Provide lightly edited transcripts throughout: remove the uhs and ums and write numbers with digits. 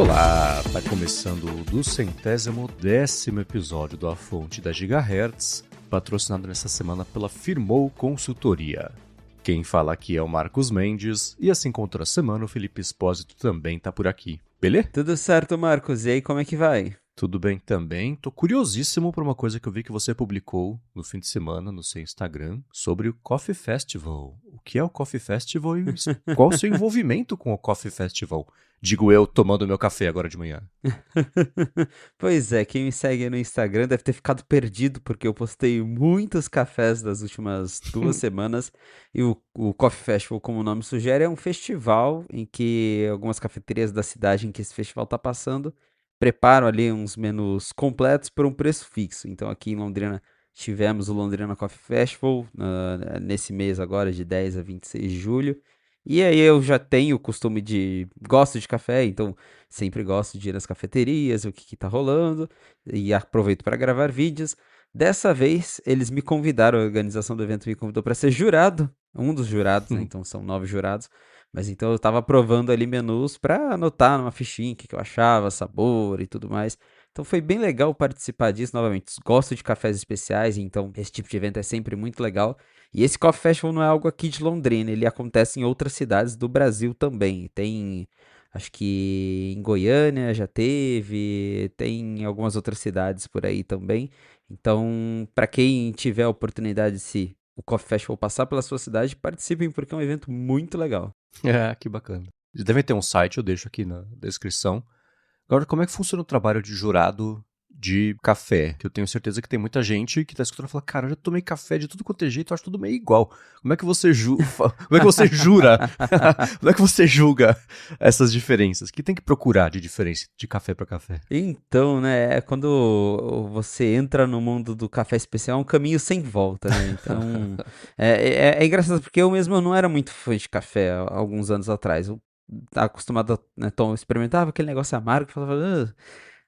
Olá, tá começando o 210º episódio do A Fonte da Gigahertz, patrocinado nessa semana pela Firmou Consultoria. Quem fala aqui é o Marcos Mendes, e assim como toda semana o Felipe Espósito também tá por aqui, beleza? Tudo certo, Marcos. E aí, como é que vai? Tudo bem também. Tô curiosíssimo por uma coisa que eu vi que você publicou no fim de semana no seu Instagram sobre o Coffee Festival. O que é o Coffee Festival e qual o seu envolvimento com o Coffee Festival? Digo eu tomando meu café agora de manhã. Pois é, quem me segue no Instagram deve ter ficado perdido, porque eu postei muitos cafés das últimas 2 semanas. E o Coffee Festival, como o nome sugere, é um festival em que algumas cafeterias da cidade em que esse festival está passando preparam ali uns menus completos por um preço fixo. Então, aqui em Londrina, tivemos o Londrina Coffee Festival, nesse mês agora, de 10 a 26 de julho. E aí eu já tenho o costume de... Gosto de café, então sempre gosto de ir nas cafeterias, ver o que tá rolando, e aproveito para gravar vídeos. Dessa vez, eles me convidaram, a organização do evento me convidou para ser jurado, um dos jurados, né? Então são 9 jurados. Mas então eu tava provando ali menus para anotar numa fichinha o que eu achava, sabor e tudo mais. Então foi bem legal participar disso novamente. Gosto de cafés especiais, então esse tipo de evento é sempre muito legal. E esse Coffee Festival não é algo aqui de Londrina, ele acontece em outras cidades do Brasil também. Tem, acho que em Goiânia já teve, tem em algumas outras cidades por aí também. Então, para quem tiver a oportunidade, se o Coffee Festival passar pela sua cidade, participem porque é um evento muito legal. É, que bacana. Eles devem ter um site, eu deixo aqui na descrição. Agora, como é que funciona o trabalho de jurado de café? Que eu tenho certeza que tem muita gente que tá escutando e fala, cara, eu já tomei café de tudo quanto é jeito, eu acho tudo meio igual. Como é que você, como é que você jura? Como é que você julga essas diferenças? O que tem que procurar de diferença de café para café? Então, né, quando você entra no mundo do café especial, é um caminho sem volta, né? Então, é engraçado porque eu mesmo não era muito fã de café há alguns anos atrás. Eu estava acostumado a, né, experimentava aquele negócio amargo, falava, "Ah."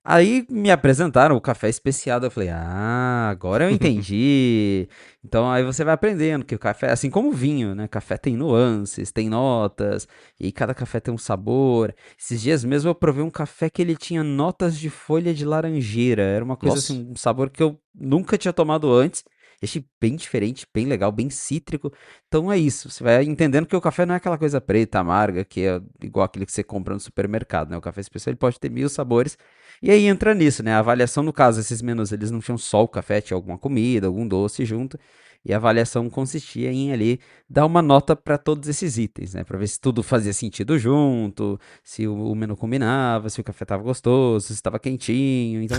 Aí me apresentaram o café especial, daí eu falei, agora eu entendi. Então aí você vai aprendendo que o café, assim como o vinho, né? Café tem nuances, tem notas, e cada café tem um sabor. Esses dias mesmo eu provei um café que ele tinha notas de folha de laranjeira. Era uma coisa Nossa. assim, um sabor que eu nunca tinha tomado antes. Achei bem diferente, bem legal, bem cítrico. Então é isso, você vai entendendo que o café não é aquela coisa preta, amarga, que é igual aquele que você compra no supermercado, né? O café especial ele pode ter 1000 sabores. E aí entra nisso, né? A avaliação, no caso, esses menus, eles não tinham só o café, tinha alguma comida, algum doce junto. E a avaliação consistia em ali dar uma nota para todos esses itens, né? Para ver se tudo fazia sentido junto, se o menu combinava, se o café estava gostoso, se estava quentinho. Então,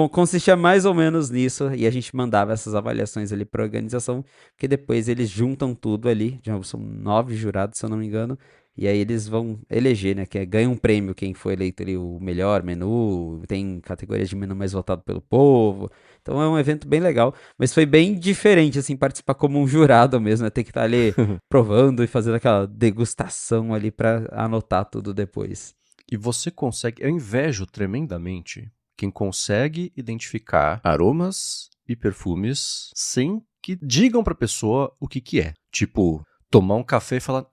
consistia mais ou menos nisso. E a gente mandava essas avaliações ali para a organização, que depois eles juntam tudo ali. Já são 9 jurados, se eu não me engano. E aí eles vão eleger, né? Ganha um prêmio quem foi eleito ali o melhor menu. Tem categorias de menu mais votado pelo povo. Então é um evento bem legal. Mas foi bem diferente, assim, participar como um jurado mesmo, né? Ter que estar ali provando e fazendo aquela degustação ali pra anotar tudo depois. E você consegue, eu invejo tremendamente quem consegue identificar aromas e perfumes sem que digam pra pessoa o que é. Tipo, tomar um café e falar,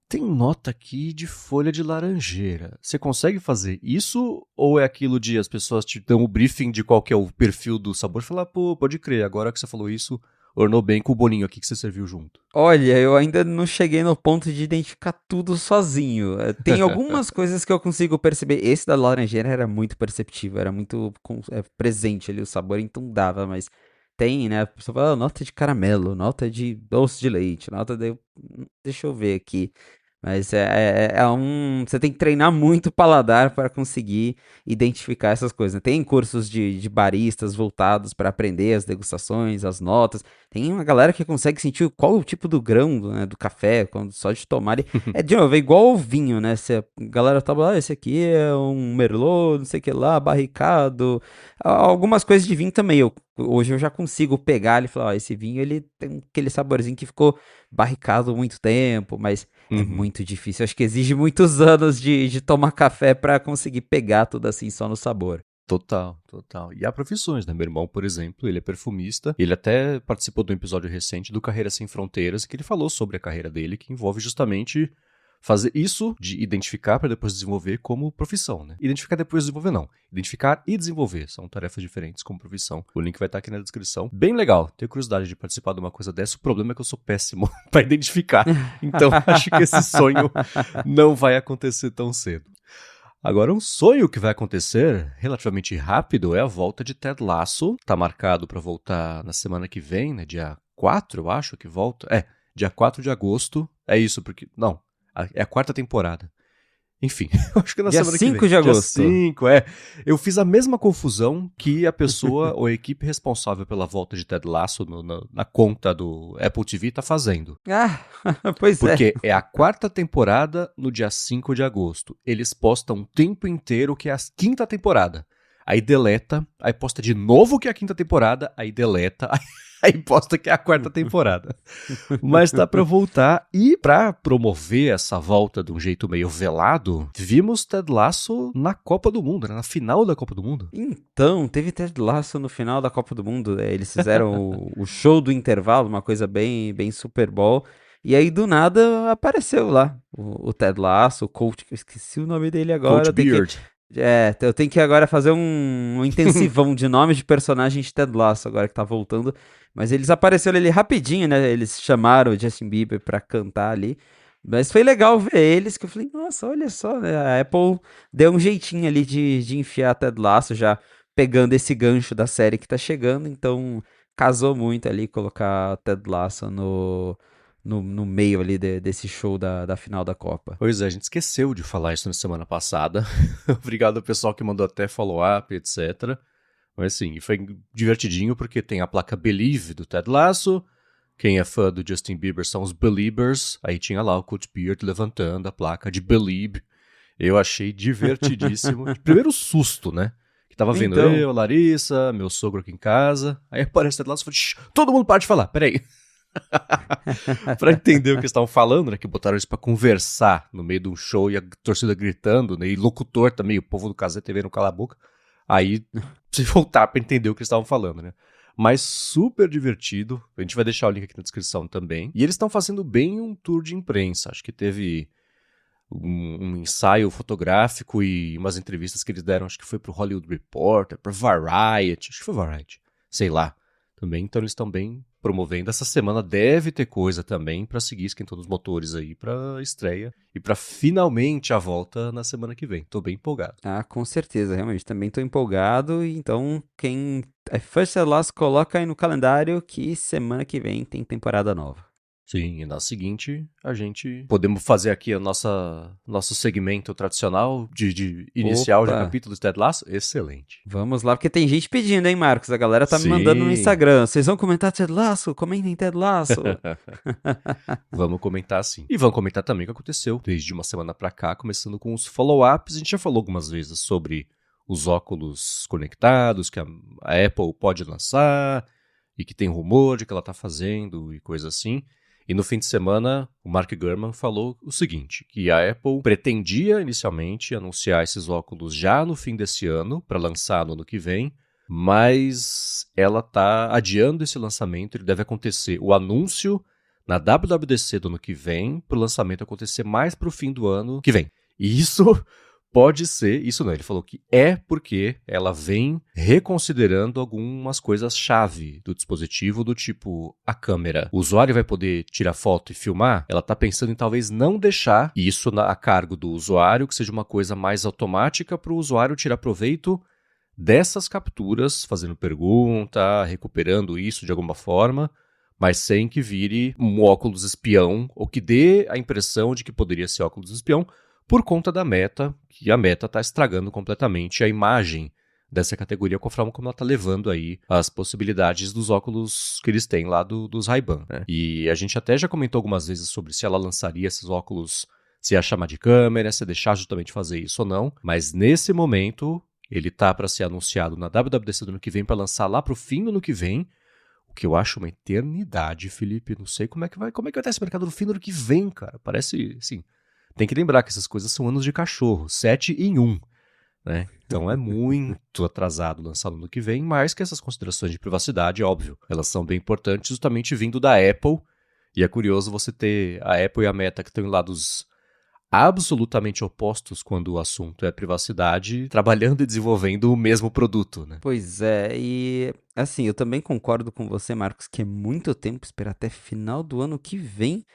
tem nota aqui de folha de laranjeira. Você consegue fazer isso? Ou é aquilo de as pessoas te dão o briefing de qual que é o perfil do sabor e falar, pô, pode crer, agora que você falou isso, ornou bem com o bolinho aqui que você serviu junto. Olha, eu ainda não cheguei no ponto de identificar tudo sozinho. Tem algumas coisas que eu consigo perceber. Esse da laranjeira era muito perceptível, era muito presente ali o sabor, então dava, mas tem, né? A pessoa fala, nota de caramelo, nota de doce de leite, nota de. Deixa eu ver aqui. Mas você tem que treinar muito o paladar para conseguir identificar essas coisas, né? Tem cursos de baristas voltados para aprender as degustações, as notas. Tem uma galera que consegue sentir qual o tipo do grão, né, do café, quando só de tomar. De novo, é igual ao vinho, né? Se a galera tava, esse aqui é um Merlot, não sei o que lá, barricado. Algumas coisas de vinho também. Hoje eu já consigo pegar e falar, esse vinho ele tem aquele saborzinho que ficou barricado há muito tempo, mas é Uhum. muito difícil. Acho que exige muitos anos de tomar café para conseguir pegar tudo assim só no sabor. Total, total. E há profissões, né? Meu irmão, por exemplo, ele é perfumista. Ele até participou de um episódio recente do Carreira Sem Fronteiras, que ele falou sobre a carreira dele, que envolve justamente fazer isso de identificar para depois desenvolver como profissão, né? Identificar depois desenvolver não. Identificar e desenvolver são tarefas diferentes como profissão. O link vai estar aqui na descrição. Bem legal. Tenho curiosidade de participar de uma coisa dessa. O problema é que eu sou péssimo para identificar. Então acho que esse sonho não vai acontecer tão cedo. Agora, um sonho que vai acontecer relativamente rápido é a volta de Ted Lasso. Tá marcado para voltar na semana que vem, né? Dia 4, eu acho que volta. Dia 4 de agosto. É isso, porque... Não, é a 4ª temporada. Enfim, eu acho que na Dia semana que vem. 5 de agosto. Dia 5, é. Eu fiz a mesma confusão que a pessoa ou a equipe responsável pela volta de Ted Lasso na conta do Apple TV tá fazendo. Ah, pois Porque é a 4ª temporada no dia 5 de agosto. Eles postam o tempo inteiro que é a 5ª temporada. Aí deleta, aí posta de novo que é a 5ª temporada, aí deleta, aí posta que é a 4ª temporada. Mas tá pra voltar, e pra promover essa volta de um jeito meio velado, vimos Ted Lasso na Copa do Mundo, né? Na final da Copa do Mundo. Então, teve Ted Lasso no final da Copa do Mundo. Eles fizeram o show do intervalo, uma coisa bem, bem Super Bowl. E aí, do nada, apareceu lá o Ted Lasso, o coach, eu esqueci o nome dele agora. Coach Beard. Eu tenho que agora fazer um intensivão de nomes de personagens de Ted Lasso, agora que tá voltando. Mas eles apareceram ali rapidinho, né? Eles chamaram o Justin Bieber pra cantar ali. Mas foi legal ver eles, que eu falei, nossa, olha só, né? A Apple deu um jeitinho ali de enfiar Ted Lasso, já pegando esse gancho da série que tá chegando. Então, casou muito ali colocar Ted Lasso no meio ali desse show da final da Copa. Pois é, a gente esqueceu de falar isso na semana passada. Obrigado ao pessoal que mandou até follow-up, etc. Mas sim, foi divertidinho porque tem a placa Believe do Ted Lasso. Quem é fã do Justin Bieber são os Beliebers. Aí tinha lá o Coach Beard levantando a placa de Believe. Eu achei divertidíssimo. Primeiro susto, né? Que tava vendo Então. eu, a Larissa, meu sogro aqui em casa. Aí aparece o Ted Lasso e falei, todo mundo para de falar, peraí. Pra entender o que eles estavam falando, né? Que botaram eles pra conversar no meio de um show e a torcida gritando, né? E locutor também, o povo do Casé TV não cala a boca. Aí, se voltar pra entender o que eles estavam falando, né? Mas super divertido. A gente vai deixar o link aqui na descrição também. E eles estão fazendo bem um tour de imprensa. Acho que teve um ensaio fotográfico e umas entrevistas que eles deram. Acho que foi pro Hollywood Reporter, pra Variety. Acho que foi Variety. Sei lá. Também, então eles estão bem promovendo. Essa semana deve ter coisa também pra seguir esquentando os motores aí pra estreia e pra finalmente a volta na semana que vem. Tô bem empolgado. Ah, com certeza, realmente. Também tô empolgado. Então, quem é fã de Ted Lasso, coloca aí no calendário que semana que vem tem temporada nova. Sim, e na seguinte a gente podemos fazer aqui a nosso segmento tradicional de inicial de Opa. capítulo de Ted Lasso. Excelente. Vamos lá, porque tem gente pedindo, hein, Marcos? A galera tá me Sim. mandando no Instagram. Vocês vão comentar Ted Lasso? Comentem Ted Lasso. Vamos comentar sim. E vamos comentar também o que aconteceu desde uma semana pra cá, começando com os follow-ups. A gente já falou algumas vezes sobre os óculos conectados que a Apple pode lançar e que tem rumor de que ela tá fazendo e coisa assim. E no fim de semana, o Mark Gurman falou o seguinte, que a Apple pretendia inicialmente anunciar esses óculos já no fim desse ano, para lançar no ano que vem, mas ela está adiando esse lançamento. Ele deve acontecer, o anúncio na WWDC do ano que vem, para o lançamento acontecer mais para o fim do ano que vem. E isso pode ser, isso não, ele falou que é porque ela vem reconsiderando algumas coisas-chave do dispositivo, do tipo a câmera. O usuário vai poder tirar foto e filmar? Ela está pensando em talvez não deixar isso a cargo do usuário, que seja uma coisa mais automática para o usuário tirar proveito dessas capturas, fazendo pergunta, recuperando isso de alguma forma, mas sem que vire um óculos espião, ou que dê a impressão de que poderia ser óculos espião, por conta da Meta, que a Meta está estragando completamente a imagem dessa categoria com a forma como ela está levando aí as possibilidades dos óculos que eles têm lá dos Ray-Ban, né? E a gente até já comentou algumas vezes sobre se ela lançaria esses óculos, se ia chamar de câmera, se ia deixar justamente fazer isso ou não, mas nesse momento ele tá para ser anunciado na WWDC do ano que vem, para lançar lá pro fim do ano que vem, o que eu acho uma eternidade, Felipe. Não sei como é que vai estar esse mercado no fim do ano que vem, cara. Parece, assim... Tem que lembrar que essas coisas são anos de cachorro, 7 em 1, né? Então é muito atrasado lançar no ano que vem, mas que essas considerações de privacidade, óbvio, elas são bem importantes justamente vindo da Apple, e é curioso você ter a Apple e a Meta que estão em lados absolutamente opostos quando o assunto é privacidade, trabalhando e desenvolvendo o mesmo produto, né? Pois é, e assim, eu também concordo com você, Marcos, que é muito tempo esperar até final do ano que vem.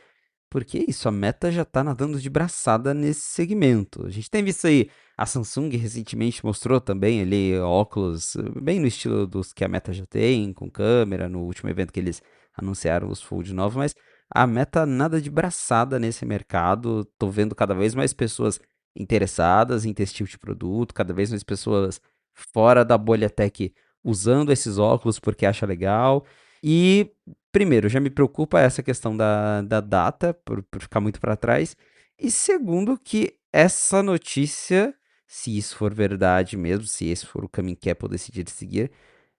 Porque é isso, a Meta já tá nadando de braçada nesse segmento. A gente tem visto aí, a Samsung recentemente mostrou também ali óculos bem no estilo dos que a Meta já tem, com câmera, no último evento que eles anunciaram os Fold novos, mas a Meta nada de braçada nesse mercado. Tô vendo cada vez mais pessoas interessadas em ter esse tipo de produto, cada vez mais pessoas fora da bolha tech usando esses óculos porque acha legal. E primeiro, já me preocupa essa questão da data, por ficar muito para trás. E segundo, que essa notícia, se isso for verdade mesmo, se esse for o caminho que a Apple decidir seguir,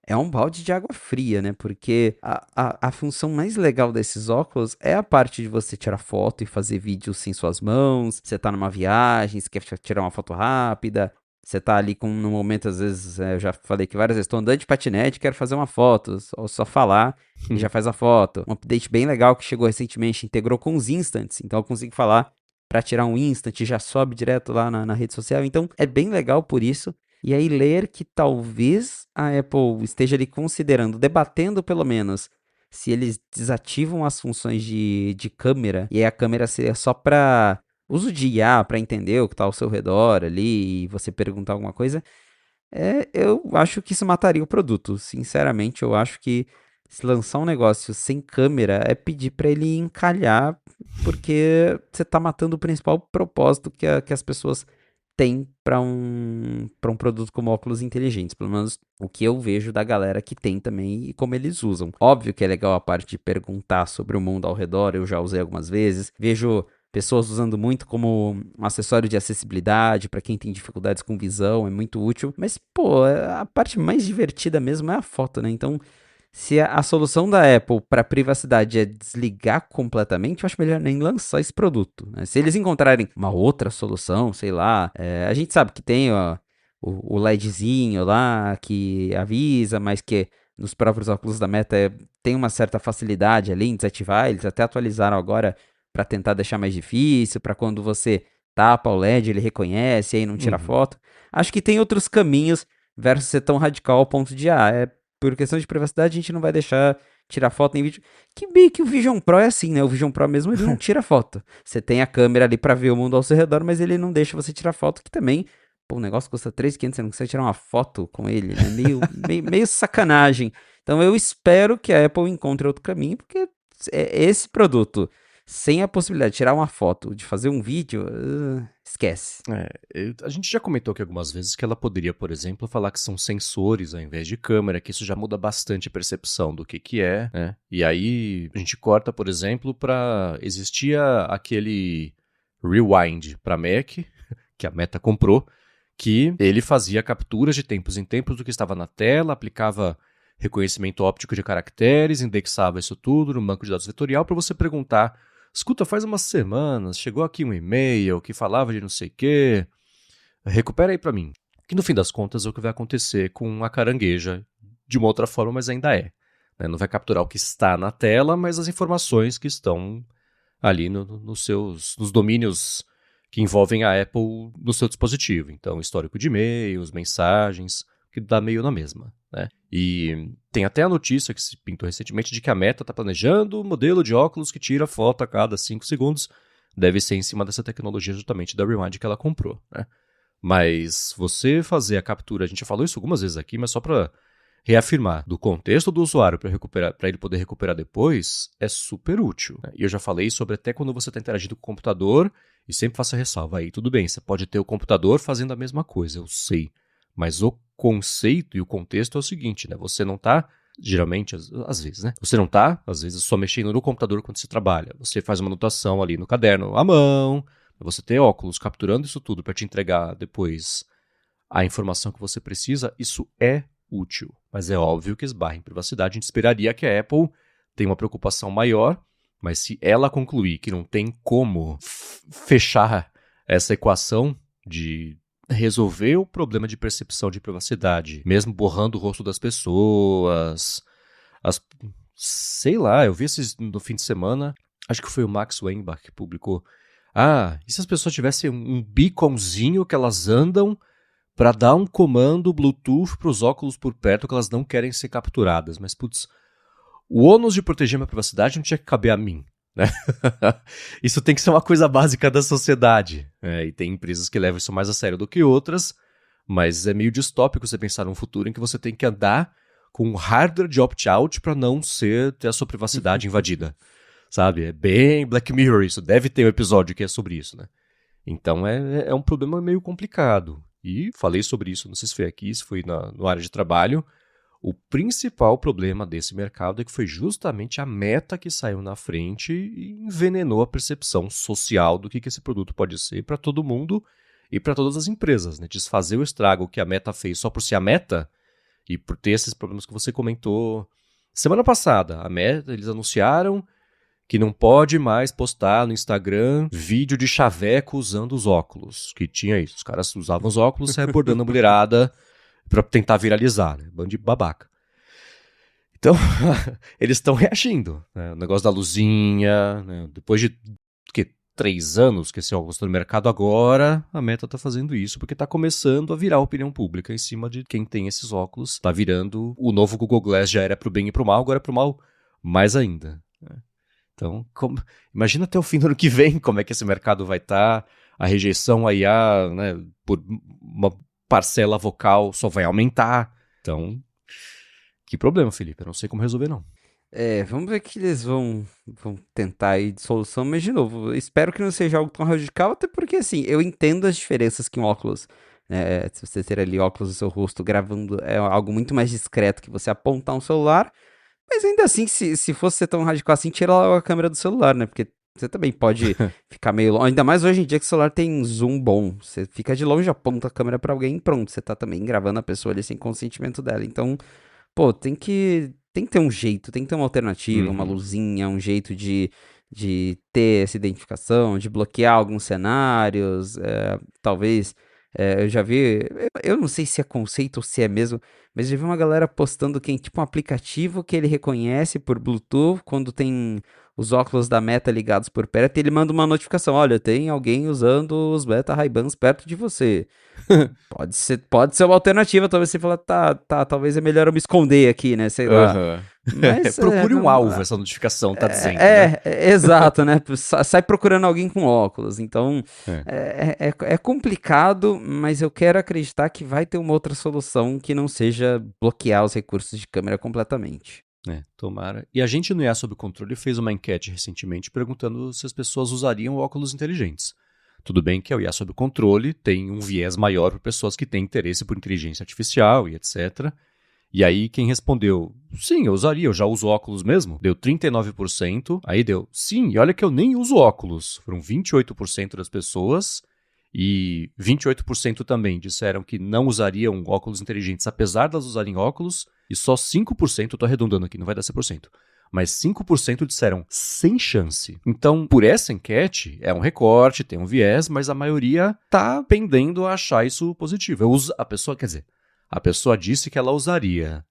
é um balde de água fria, né? Porque a função mais legal desses óculos é a parte de você tirar foto e fazer vídeo sem suas mãos. Você tá numa viagem, você quer tirar uma foto rápida. Você tá ali no momento, às vezes, eu já falei que várias vezes, tô andando de patinete, quero fazer uma foto, só falar e já faz a foto. Um update bem legal que chegou recentemente, integrou com os instants, então eu consigo falar para tirar um instant, já sobe direto lá na rede social, então é bem legal por isso. E aí ler que talvez a Apple esteja ali considerando, debatendo pelo menos, se eles desativam as funções de câmera, e aí a câmera seria só para uso de IA, para entender o que está ao seu redor ali, e você perguntar alguma coisa, eu acho que isso mataria o produto. Sinceramente, eu acho que se lançar um negócio sem câmera é pedir para ele encalhar, porque você está matando o principal propósito que as pessoas têm para um produto como óculos inteligentes. Pelo menos o que eu vejo da galera que tem também e como eles usam. Óbvio que é legal a parte de perguntar sobre o mundo ao redor, eu já usei algumas vezes. Vejo pessoas usando muito como um acessório de acessibilidade para quem tem dificuldades com visão, é muito útil. Mas, pô, a parte mais divertida mesmo é a foto, né? Então, se a solução da Apple para privacidade é desligar completamente, eu acho melhor nem lançar esse produto, né? Se eles encontrarem uma outra solução, sei lá, a gente sabe que tem ó, o LEDzinho lá que avisa, mas que nos próprios óculos da Meta tem uma certa facilidade ali em desativar. Eles até atualizaram agora para tentar deixar mais difícil, para quando você tapa o LED ele reconhece e aí não tira Uhum. foto. Acho que tem outros caminhos versus ser tão radical ao ponto de, por questão de privacidade, a gente não vai deixar tirar foto nem vídeo. Que bem que o Vision Pro é assim, né? O Vision Pro mesmo, ele não tira foto. Você tem a câmera ali pra ver o mundo ao seu redor, mas ele não deixa você tirar foto, que também, pô, o negócio custa 3.500, você não consegue tirar uma foto com ele, né? Meio sacanagem. Então eu espero que a Apple encontre outro caminho, porque esse produto, sem a possibilidade de tirar uma foto, de fazer um vídeo, esquece. A gente já comentou aqui algumas vezes que ela poderia, por exemplo, falar que são sensores ao invés de câmera, que isso já muda bastante a percepção do que é, né? E aí a gente corta, por exemplo, para existia aquele Rewind para Mac, que a Meta comprou, que ele fazia capturas de tempos em tempos do que estava na tela, aplicava reconhecimento óptico de caracteres, indexava isso tudo no banco de dados vetorial para você perguntar: escuta, faz umas semanas, chegou aqui um e-mail que falava de não sei o quê, recupera aí pra mim. Que no fim das contas é o que vai acontecer com a carangueja, de uma outra forma, mas ainda é. Né? Não vai capturar o que está na tela, mas as informações que estão ali nos domínios que envolvem a Apple no seu dispositivo. Então, histórico de e-mails, mensagens, que dá meio na mesma. Né? E tem até a notícia que se pintou recentemente de que a Meta está planejando um modelo de óculos que tira foto a cada 5 segundos. Deve ser em cima dessa tecnologia justamente da Rewind que ela comprou. Né? Mas você fazer a captura, a gente já falou isso algumas vezes aqui, mas só para reafirmar, do contexto do usuário para ele poder recuperar depois, é super útil. Né? E eu já falei sobre até quando você está interagindo com o computador, e sempre faço a ressalva aí, tudo bem, você pode ter o computador fazendo a mesma coisa, eu sei. Mas o conceito e o contexto é o seguinte, né? Você não está, geralmente, às vezes, né? Você não está, às vezes, só mexendo no computador quando você trabalha. Você faz uma anotação ali no caderno à mão, você ter óculos capturando isso tudo para te entregar depois a informação que você precisa, isso é útil. Mas é óbvio que esbarra em privacidade. A gente esperaria que a Apple tenha uma preocupação maior, mas se ela concluir que não tem como fechar essa equação de resolver o problema de percepção de privacidade, mesmo borrando o rosto das pessoas, sei lá, eu vi esses no fim de semana, acho que foi o Max Weinbach que publicou E se as pessoas tivessem um beaconzinho que elas andam para dar um comando Bluetooth para os óculos por perto que elas não querem ser capturadas? Mas, putz, o ônus de proteger minha privacidade não tinha que caber a mim, né? Isso tem que ser uma coisa básica da sociedade. E tem empresas que levam isso mais a sério do que outras, mas é meio distópico você pensar num futuro em que você tem que andar com um hardware de opt-out para não ter a sua privacidade invadida. Sabe? É bem Black Mirror isso. Deve ter um episódio que é sobre isso, né? Então é um problema meio complicado. E falei sobre isso, não sei se foi aqui, se foi no área de trabalho. O principal problema desse mercado é que foi justamente a Meta que saiu na frente e envenenou a percepção social do que esse produto pode ser para todo mundo e para todas as empresas, né? Desfazer o estrago que a Meta fez só por ser a Meta e por ter esses problemas que você comentou semana passada. A Meta, eles anunciaram que não pode mais postar no Instagram vídeo de chaveco usando os óculos. Que tinha isso, os caras usavam os óculos e saíam abordando a mulherada pra tentar viralizar, né? Bando de babaca. Então, eles estão reagindo, né? O negócio da luzinha, né? Depois de 3 anos que esse óculos está no mercado, agora a Meta está fazendo isso porque está começando a virar opinião pública em cima de quem tem esses óculos. Está virando o novo Google Glass, já era pro bem e pro mal, agora é pro mal mais ainda, né? Então, imagina até o fim do ano que vem como é que esse mercado vai estar, a rejeição a IA, né, por uma parcela vocal só vai aumentar. Então, que problema, Felipe? Eu não sei como resolver, não. Vamos ver o que eles vão tentar aí de solução, mas de novo, eu espero que não seja algo tão radical, até porque assim, eu entendo as diferenças que um óculos, se você ter ali óculos no seu rosto gravando, é algo muito mais discreto que você apontar um celular, mas ainda assim, se fosse ser tão radical assim, tira logo a câmera do celular, né? Porque você também pode ficar meio longe, ainda mais hoje em dia que o celular tem zoom bom, você fica de longe, aponta a câmera pra alguém e pronto, você tá também gravando a pessoa ali sem consentimento dela, então... Pô, tem que ter um jeito, tem que ter uma alternativa, uma luzinha, um jeito de ter essa identificação, de bloquear alguns cenários, talvez, eu já vi, eu não sei se é conceito ou se é mesmo, mas já vi uma galera postando que tem tipo um aplicativo que ele reconhece por Bluetooth, quando tem os óculos da Meta ligados por perto, ele manda uma notificação, olha, tem alguém usando os Meta Ray-Bans perto de você. Pode ser uma alternativa, talvez você fala, tá, talvez é melhor eu me esconder aqui, né, sei lá. Mas Procure um alvo, essa notificação tá dizendo, né? Exato, né? Sai procurando alguém com óculos. Então, É. é complicado, mas eu quero acreditar que vai ter uma outra solução que não seja bloquear os recursos de câmera completamente. Tomara. E a gente no IA Sob Controle fez uma enquete recentemente perguntando se as pessoas usariam óculos inteligentes. Tudo bem que o IA Sob Controle tem um viés maior para pessoas que têm interesse por inteligência artificial e etc. E aí quem respondeu, sim, eu usaria, eu já uso óculos mesmo, deu 39%, aí deu, sim, e olha que eu nem uso óculos, foram 28% das pessoas, e 28% também disseram que não usariam óculos inteligentes, apesar de elas usarem óculos, e só 5%, tô arredondando aqui, não vai dar 100%, mas 5% disseram sem chance. Então, por essa enquete, é um recorte, tem um viés, mas a maioria tá pendendo a achar isso positivo. A pessoa disse que ela usaria.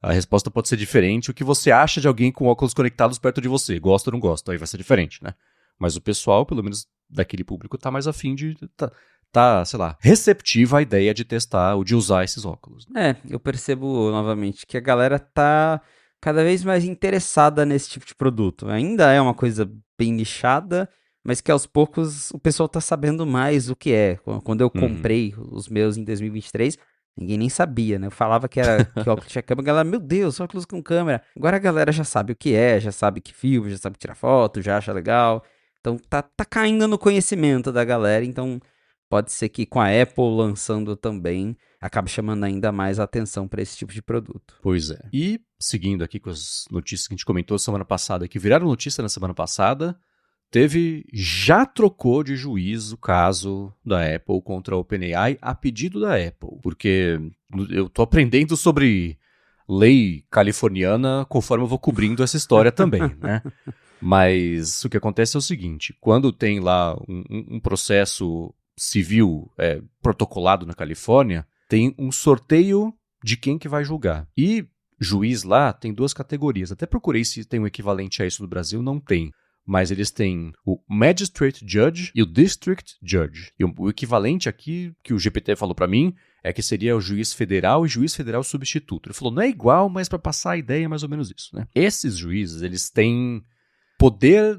A resposta pode ser diferente. O que você acha de alguém com óculos conectados perto de você? Gosta ou não gosta? Aí vai ser diferente, né? Mas o pessoal, pelo menos daquele público, tá mais afim de... Tá, sei lá, receptivo à ideia de testar ou de usar esses óculos. Eu percebo novamente que a galera tá cada vez mais interessada nesse tipo de produto. Ainda é uma coisa bem nichada, mas que aos poucos o pessoal tá sabendo mais o que é. Quando eu comprei os meus em 2023, ninguém nem sabia, né? Eu falava que óculos tinha câmera, a galera, meu Deus, óculos com câmera. Agora a galera já sabe o que é, já sabe que filma, já sabe tirar foto, já acha legal. Então tá caindo no conhecimento da galera, então pode ser que com a Apple lançando também acabe chamando ainda mais a atenção para esse tipo de produto. Pois é. E seguindo aqui com as notícias que a gente comentou semana passada, que viraram notícia na semana passada, já trocou de juiz o caso da Apple contra a OpenAI a pedido da Apple, porque eu tô aprendendo sobre lei californiana conforme eu vou cobrindo essa história também, né? Mas o que acontece é o seguinte, quando tem lá um processo civil protocolado na Califórnia, tem um sorteio de quem que vai julgar. E juiz lá tem 2 categorias. Até procurei se tem um equivalente a isso no Brasil, não tem. mas eles têm o Magistrate Judge e o District Judge. E o equivalente aqui que o GPT falou para mim é que seria o juiz federal e juiz federal substituto. Ele falou, não é igual, mas para passar a ideia é mais ou menos isso, né? Esses juízes, eles têm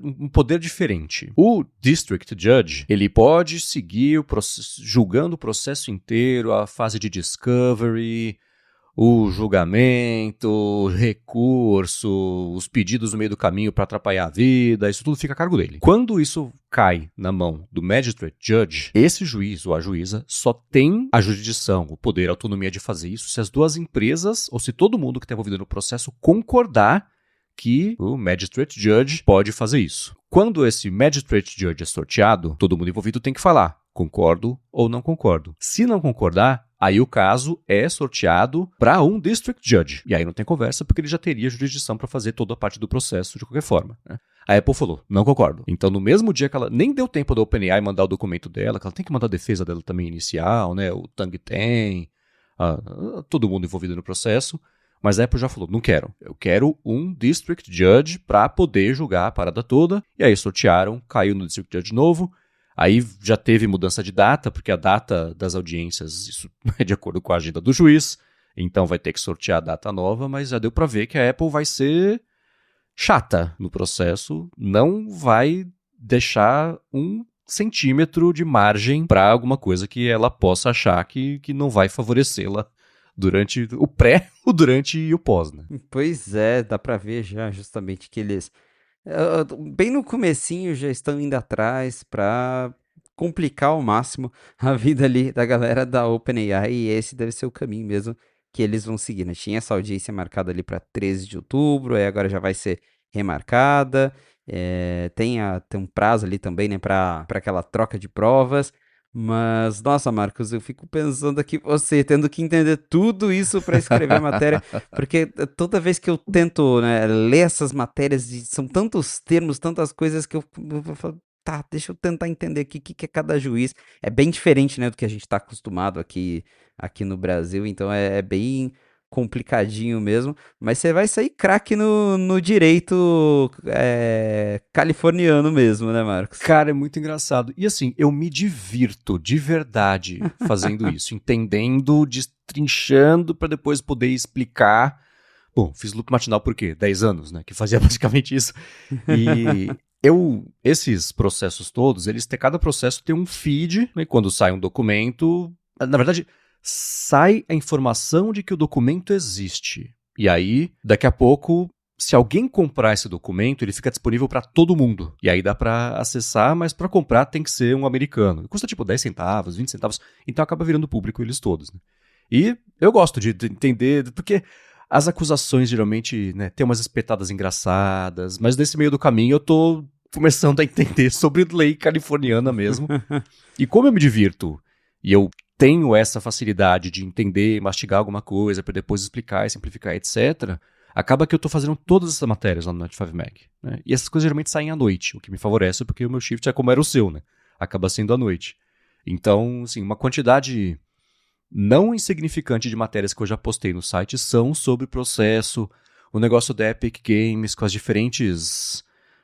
um poder diferente. O District Judge, ele pode seguir julgando o processo inteiro, a fase de discovery, o julgamento, o recurso, os pedidos no meio do caminho para atrapalhar a vida, isso tudo fica a cargo dele. Quando isso cai na mão do Magistrate Judge, esse juiz ou a juíza só tem a jurisdição, o poder, a autonomia de fazer isso se as duas empresas, ou se todo mundo que está envolvido no processo concordar que o Magistrate Judge pode fazer isso. Quando esse Magistrate Judge é sorteado, todo mundo envolvido tem que falar, concordo ou não concordo. Se não concordar, aí o caso é sorteado para um District Judge. E aí não tem conversa, porque ele já teria jurisdição para fazer toda a parte do processo de qualquer forma, né? A Apple falou, não concordo. Então, no mesmo dia que ela nem deu tempo da OpenAI mandar o documento dela, que ela tem que mandar a defesa dela também inicial, né? O Tang tem, todo mundo envolvido no processo. Mas a Apple já falou, não quero. Eu quero um District Judge para poder julgar a parada toda. E aí sortearam, caiu no District Judge novo. Aí já teve mudança de data, porque a data das audiências, isso é de acordo com a agenda do juiz. Então vai ter que sortear a data nova, mas já deu para ver que a Apple vai ser chata no processo. Não vai deixar 1 centímetro de margem para alguma coisa que ela possa achar que não vai favorecê-la durante o pré, o durante e o pós, né? Pois é, dá pra ver já justamente que eles bem no comecinho já estão indo atrás pra complicar ao máximo a vida ali da galera da OpenAI e esse deve ser o caminho mesmo que eles vão seguir, né? Tinha essa audiência marcada ali pra 13 de outubro, aí agora já vai ser remarcada, tem um prazo ali também, né, pra aquela troca de provas. Mas, nossa, Marcos, eu fico pensando aqui, você tendo que entender tudo isso para escrever a matéria, porque toda vez que eu tento, né, ler essas matérias, são tantos termos, tantas coisas que eu falo, tá, deixa eu tentar entender aqui o que é cada juiz. É bem diferente, né, do que a gente está acostumado aqui no Brasil, então é bem complicadinho mesmo, mas você vai sair craque no direito californiano mesmo, né, Marcos? Cara, é muito engraçado. E assim, eu me divirto de verdade fazendo isso, entendendo, destrinchando para depois poder explicar. Bom, fiz loop matinal por quê? 10 anos, né? Que fazia basicamente isso. E esses processos todos, cada processo tem um feed, né? Quando sai um documento, na verdade, sai a informação de que o documento existe. E aí, daqui a pouco, se alguém comprar esse documento, ele fica disponível para todo mundo. E aí dá para acessar, mas para comprar tem que ser um americano. Custa tipo 10 centavos, 20 centavos, então acaba virando público eles todos, né? E eu gosto de entender, porque as acusações geralmente, né, tem umas espetadas engraçadas, mas nesse meio do caminho eu tô começando a entender sobre lei californiana mesmo. E como eu me divirto, e eu tenho essa facilidade de entender, mastigar alguma coisa para depois explicar e simplificar, etc., acaba que eu estou fazendo todas essas matérias lá no Note 5 Mac, né? E essas coisas geralmente saem à noite, o que me favorece porque o meu shift é como era o seu, né? Acaba sendo à noite. Então, assim, uma quantidade não insignificante de matérias que eu já postei no site são sobre o processo, o negócio da Epic Games com as diferentes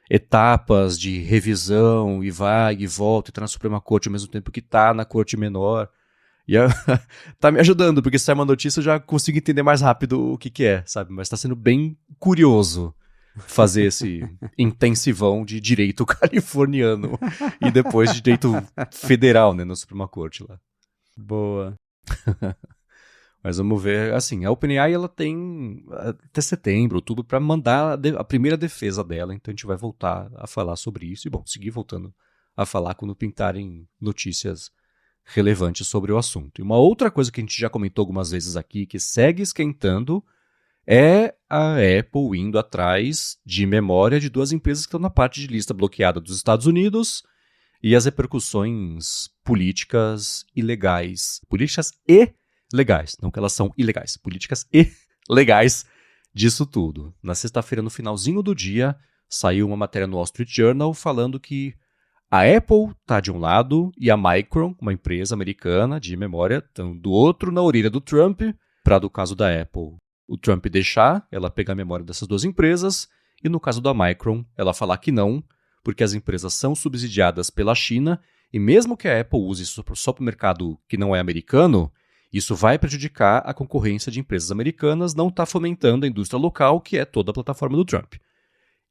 etapas de revisão e vai e volta e tá na Suprema Corte ao mesmo tempo que tá na Corte Menor. E tá me ajudando, porque se sai uma notícia eu já consigo entender mais rápido o que é, sabe? Mas tá sendo bem curioso fazer esse intensivão de direito californiano e depois de direito federal, né, na Suprema Corte lá. Boa. Mas vamos ver, assim, a OpenAI ela tem até setembro, outubro, para mandar a primeira defesa dela, então a gente vai voltar a falar sobre isso e, bom, seguir voltando a falar quando pintarem notícias relevantes sobre o assunto. E uma outra coisa que a gente já comentou algumas vezes aqui, que segue esquentando, é a Apple indo atrás de memória de 2 empresas que estão na parte de lista bloqueada dos Estados Unidos e as repercussões políticas e legais. Políticas e legais, não que elas são ilegais. Políticas e legais disso tudo. Na sexta-feira, no finalzinho do dia, saiu uma matéria no Wall Street Journal falando que a Apple está de um lado e a Micron, uma empresa americana de memória, estão do outro na orelha do Trump, para do caso da Apple, o Trump deixar ela pegar a memória dessas 2 empresas, e no caso da Micron, ela falar que não, porque as empresas são subsidiadas pela China, e mesmo que a Apple use isso só para o mercado que não é americano, isso vai prejudicar a concorrência de empresas americanas, não está fomentando a indústria local, que é toda a plataforma do Trump.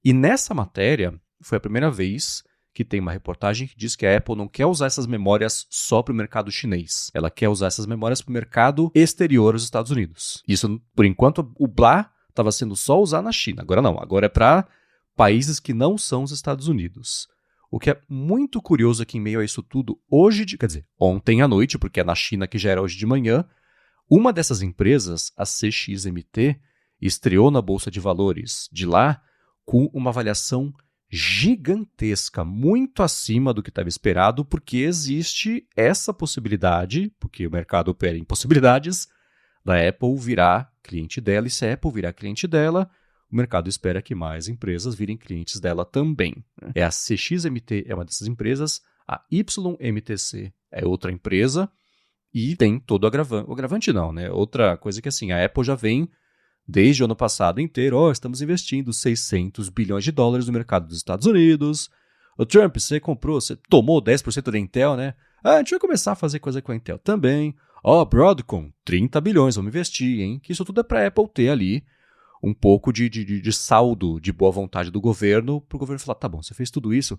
E nessa matéria, foi a primeira vez que tem uma reportagem que diz que a Apple não quer usar essas memórias só para o mercado chinês. Ela quer usar essas memórias para o mercado exterior aos Estados Unidos. Isso, por enquanto, o Blá estava sendo só usar na China. Agora não, agora é para países que não são os Estados Unidos. O que é muito curioso aqui em meio a isso tudo, ontem à noite, porque é na China que já era hoje de manhã, uma dessas empresas, a CXMT, estreou na Bolsa de Valores de lá com uma avaliação gigantesca, muito acima do que estava esperado, porque existe essa possibilidade, porque o mercado opera em possibilidades, da Apple virar cliente dela, e se a Apple virar cliente dela, o mercado espera que mais empresas virem clientes dela também. É a CXMT é uma dessas empresas, a YMTC é outra empresa, e tem todo o agravante não, né? Outra coisa que assim, a Apple já vem desde o ano passado inteiro, estamos investindo 600 bilhões de dólares no mercado dos Estados Unidos. O Trump, você tomou 10% da Intel, né? A gente vai começar a fazer coisa com a Intel também. Broadcom, 30 bilhões, vamos investir, hein? Que isso tudo é para a Apple ter ali um pouco de saldo de boa vontade do governo, para o governo falar, tá bom, você fez tudo isso,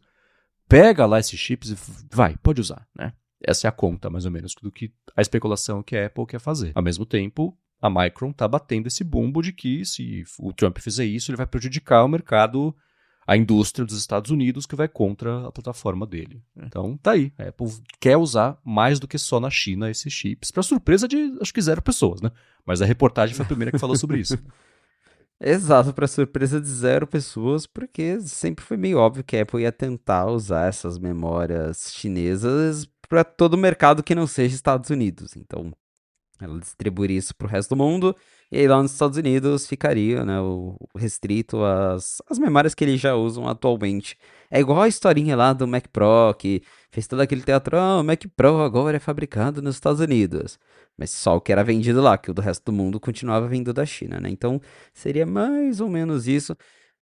pega lá esses chips e vai, pode usar, né? Essa é a conta, mais ou menos, do que a especulação que a Apple quer fazer. Ao mesmo tempo, a Micron está batendo esse bumbo de que se o Trump fizer isso, ele vai prejudicar o mercado, a indústria dos Estados Unidos, que vai contra a plataforma dele. Então, tá aí. A Apple quer usar mais do que só na China esses chips, para surpresa de, acho que 0 pessoas, né? Mas a reportagem foi a primeira que falou sobre isso. Exato, para surpresa de 0 pessoas, porque sempre foi meio óbvio que a Apple ia tentar usar essas memórias chinesas para todo o mercado que não seja Estados Unidos. Então, ela distribuiria isso para o resto do mundo, e aí lá nos Estados Unidos ficaria, né, o restrito às memórias que eles já usam atualmente. É igual a historinha lá do Mac Pro, que fez todo aquele teatro, o Mac Pro agora é fabricado nos Estados Unidos. Mas só o que era vendido lá, que o do resto do mundo continuava vindo da China, né? Então seria mais ou menos isso.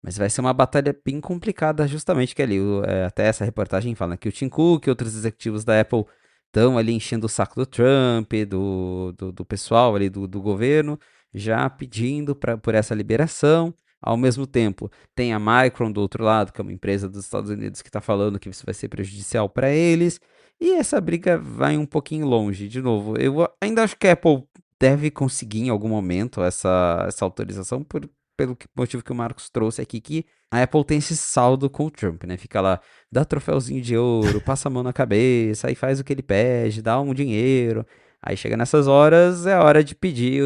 Mas vai ser uma batalha bem complicada, justamente que ali, até essa reportagem fala que o Tim Cook e outros executivos da Apple estão ali enchendo o saco do Trump, do pessoal ali do governo, já pedindo por essa liberação. Ao mesmo tempo, tem a Micron do outro lado, que é uma empresa dos Estados Unidos que está falando que isso vai ser prejudicial para eles. E essa briga vai um pouquinho longe. De novo, eu ainda acho que a Apple deve conseguir em algum momento essa autorização, pelo motivo que o Marcos trouxe aqui, que a Apple tem esse saldo com o Trump, né? Fica lá, dá troféuzinho de ouro, passa a mão na cabeça, aí faz o que ele pede, dá um dinheiro. Aí chega nessas horas, é hora de pedir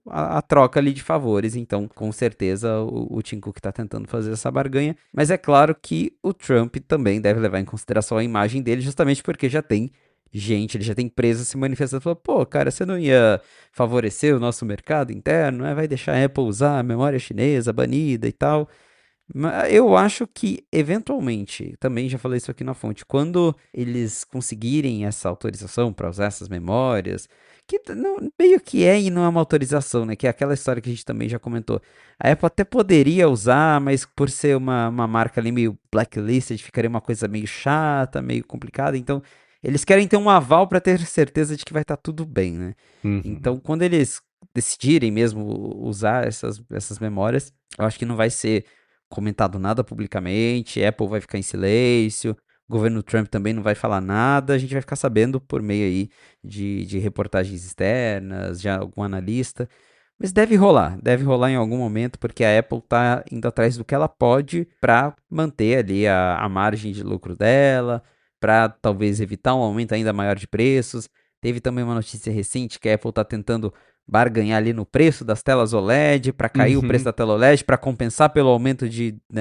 a troca ali de favores. Então, com certeza, o Tim Cook está tentando fazer essa barganha. Mas é claro que o Trump também deve levar em consideração a imagem dele, justamente porque já tem gente, ele já tem empresa se manifestando, falando, pô, cara, você não ia favorecer o nosso mercado interno, né? Vai deixar a Apple usar a memória chinesa banida e tal. Mas eu acho que, eventualmente, também já falei isso aqui na fonte, quando eles conseguirem essa autorização para usar essas memórias, que meio que é e não é uma autorização, né? Que é aquela história que a gente também já comentou. A Apple até poderia usar, mas por ser uma marca ali meio blacklisted, ficaria uma coisa meio chata, meio complicada. Então, eles querem ter um aval para ter certeza de que vai estar tudo bem, né? Então, quando eles decidirem mesmo usar essas memórias, eu acho que não vai ser comentado nada publicamente, Apple vai ficar em silêncio, o governo Trump também não vai falar nada, a gente vai ficar sabendo por meio aí de reportagens externas, de algum analista, mas deve rolar em algum momento, porque a Apple está indo atrás do que ela pode para manter ali a margem de lucro dela, para talvez evitar um aumento ainda maior de preços. Teve também uma notícia recente que a Apple está tentando barganhar ali no preço das telas OLED, para cair o preço da tela OLED, para compensar pelo aumento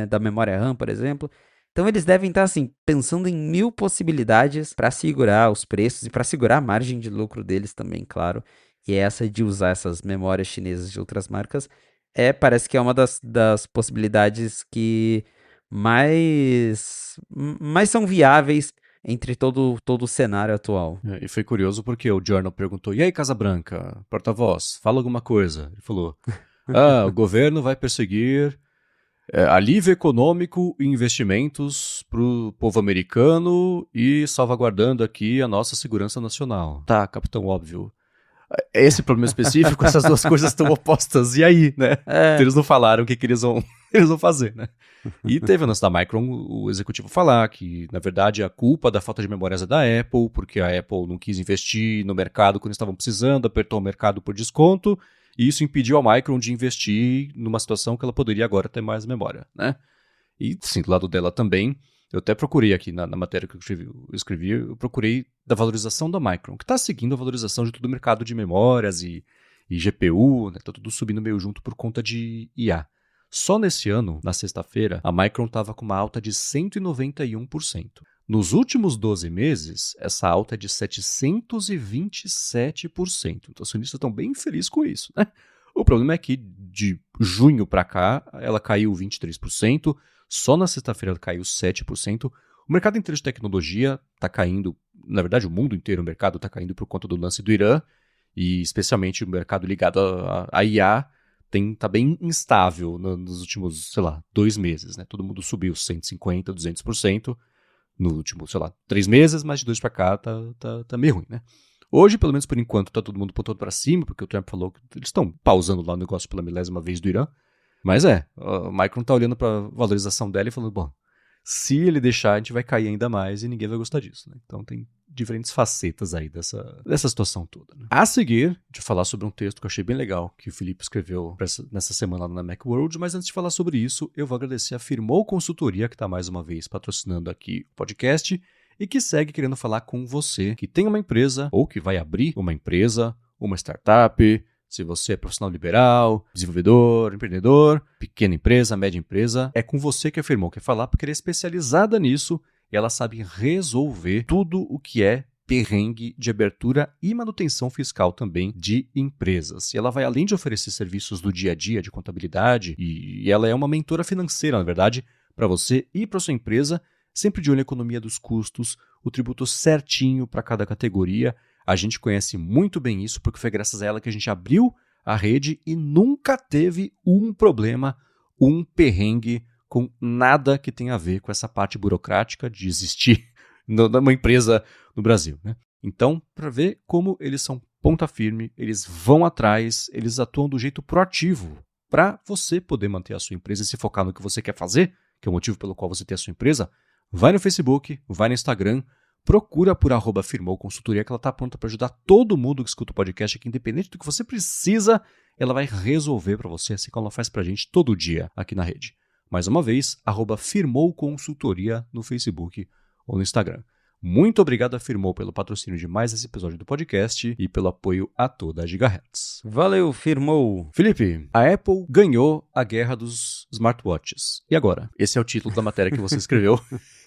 da memória RAM, por exemplo. Então eles devem estar assim, pensando em 1000 possibilidades para segurar os preços e para segurar a margem de lucro deles também, claro. E essa de usar essas memórias chinesas de outras marcas parece que é uma das possibilidades que mais são viáveis entre todo o cenário atual. E foi curioso porque o Journal perguntou, e aí, Casa Branca, porta-voz, fala alguma coisa. Ele falou, o governo vai perseguir Alívio econômico e investimentos pro povo americano e salvaguardando aqui a nossa segurança nacional. Tá, capitão, óbvio. Esse problema específico, essas duas coisas estão opostas. E aí, né? Eles não falaram o que eles vão fazer, né? E teve o lance da Micron, o executivo falar que, na verdade, a culpa da falta de memórias é da Apple, porque a Apple não quis investir no mercado quando estavam precisando, apertou o mercado por desconto, e isso impediu a Micron de investir numa situação que ela poderia agora ter mais memória, né? E, sim, do lado dela também, eu até procurei aqui na matéria que eu escrevi, eu procurei da valorização da Micron, que está seguindo a valorização de todo o mercado de memórias e GPU, né? Tá tudo subindo meio junto por conta de IA. Só nesse ano, na sexta-feira, a Micron estava com uma alta de 191%. Nos últimos 12 meses, essa alta é de 727%. Então, os acionistas estão bem felizes com isso, né? O problema é que de junho para cá, ela caiu 23%. Só na sexta-feira ela caiu 7%. O mercado inteiro de tecnologia está caindo. Na verdade, o mundo inteiro, o mercado está caindo por conta do lance do Irã. E especialmente o mercado ligado à IA está bem instável nos últimos, 2 meses, né? Todo mundo subiu 150%, 200% no último, 3 meses, mas de 2 para cá tá meio ruim, né? Hoje, pelo menos por enquanto, tá todo mundo pontuando para cima, porque o Trump falou que eles estão pausando lá o negócio pela milésima vez do Irã. Mas a Micron tá olhando para a valorização dela e falando, bom, se ele deixar, a gente vai cair ainda mais e ninguém vai gostar disso, né? Então tem diferentes facetas aí dessa situação toda, né? A seguir, de falar sobre um texto que eu achei bem legal, que o Felipe escreveu nessa semana lá na Macworld, mas antes de falar sobre isso, eu vou agradecer a Firmou Consultoria, que está mais uma vez patrocinando aqui o podcast, e que segue querendo falar com você que tem uma empresa, ou que vai abrir uma empresa, uma startup. Se você é profissional liberal, desenvolvedor, empreendedor, pequena empresa, média empresa, é com você que a Firmou quer falar, porque ela é especializada nisso e ela sabe resolver tudo o que é perrengue de abertura e manutenção fiscal também de empresas. E ela vai, além de oferecer serviços do dia a dia de contabilidade, e ela é uma mentora financeira, na verdade, para você e para sua empresa, sempre de olho na economia dos custos, o tributo certinho para cada categoria. A gente conhece muito bem isso, porque foi graças a ela que a gente abriu a rede e nunca teve um problema, um perrengue com nada que tenha a ver com essa parte burocrática de existir numa empresa no Brasil, né? Então, para ver como eles são ponta firme, eles vão atrás, eles atuam do jeito proativo para você poder manter a sua empresa e se focar no que você quer fazer, que é o motivo pelo qual você tem a sua empresa. Vai no Facebook, vai no Instagram, procura por @Firmou Consultoria, que ela está pronta para ajudar todo mundo que escuta o podcast aqui, independente do que você precisa, ela vai resolver para você, assim como ela faz para a gente todo dia aqui na rede. Mais uma vez, @Firmou Consultoria no Facebook ou no Instagram. Muito obrigado a Firmou pelo patrocínio de mais esse episódio do podcast e pelo apoio a toda a Gigahertz. Valeu, Firmou! Felipe, a Apple ganhou a guerra dos smartwatches. E agora? Esse é o título da matéria que você escreveu.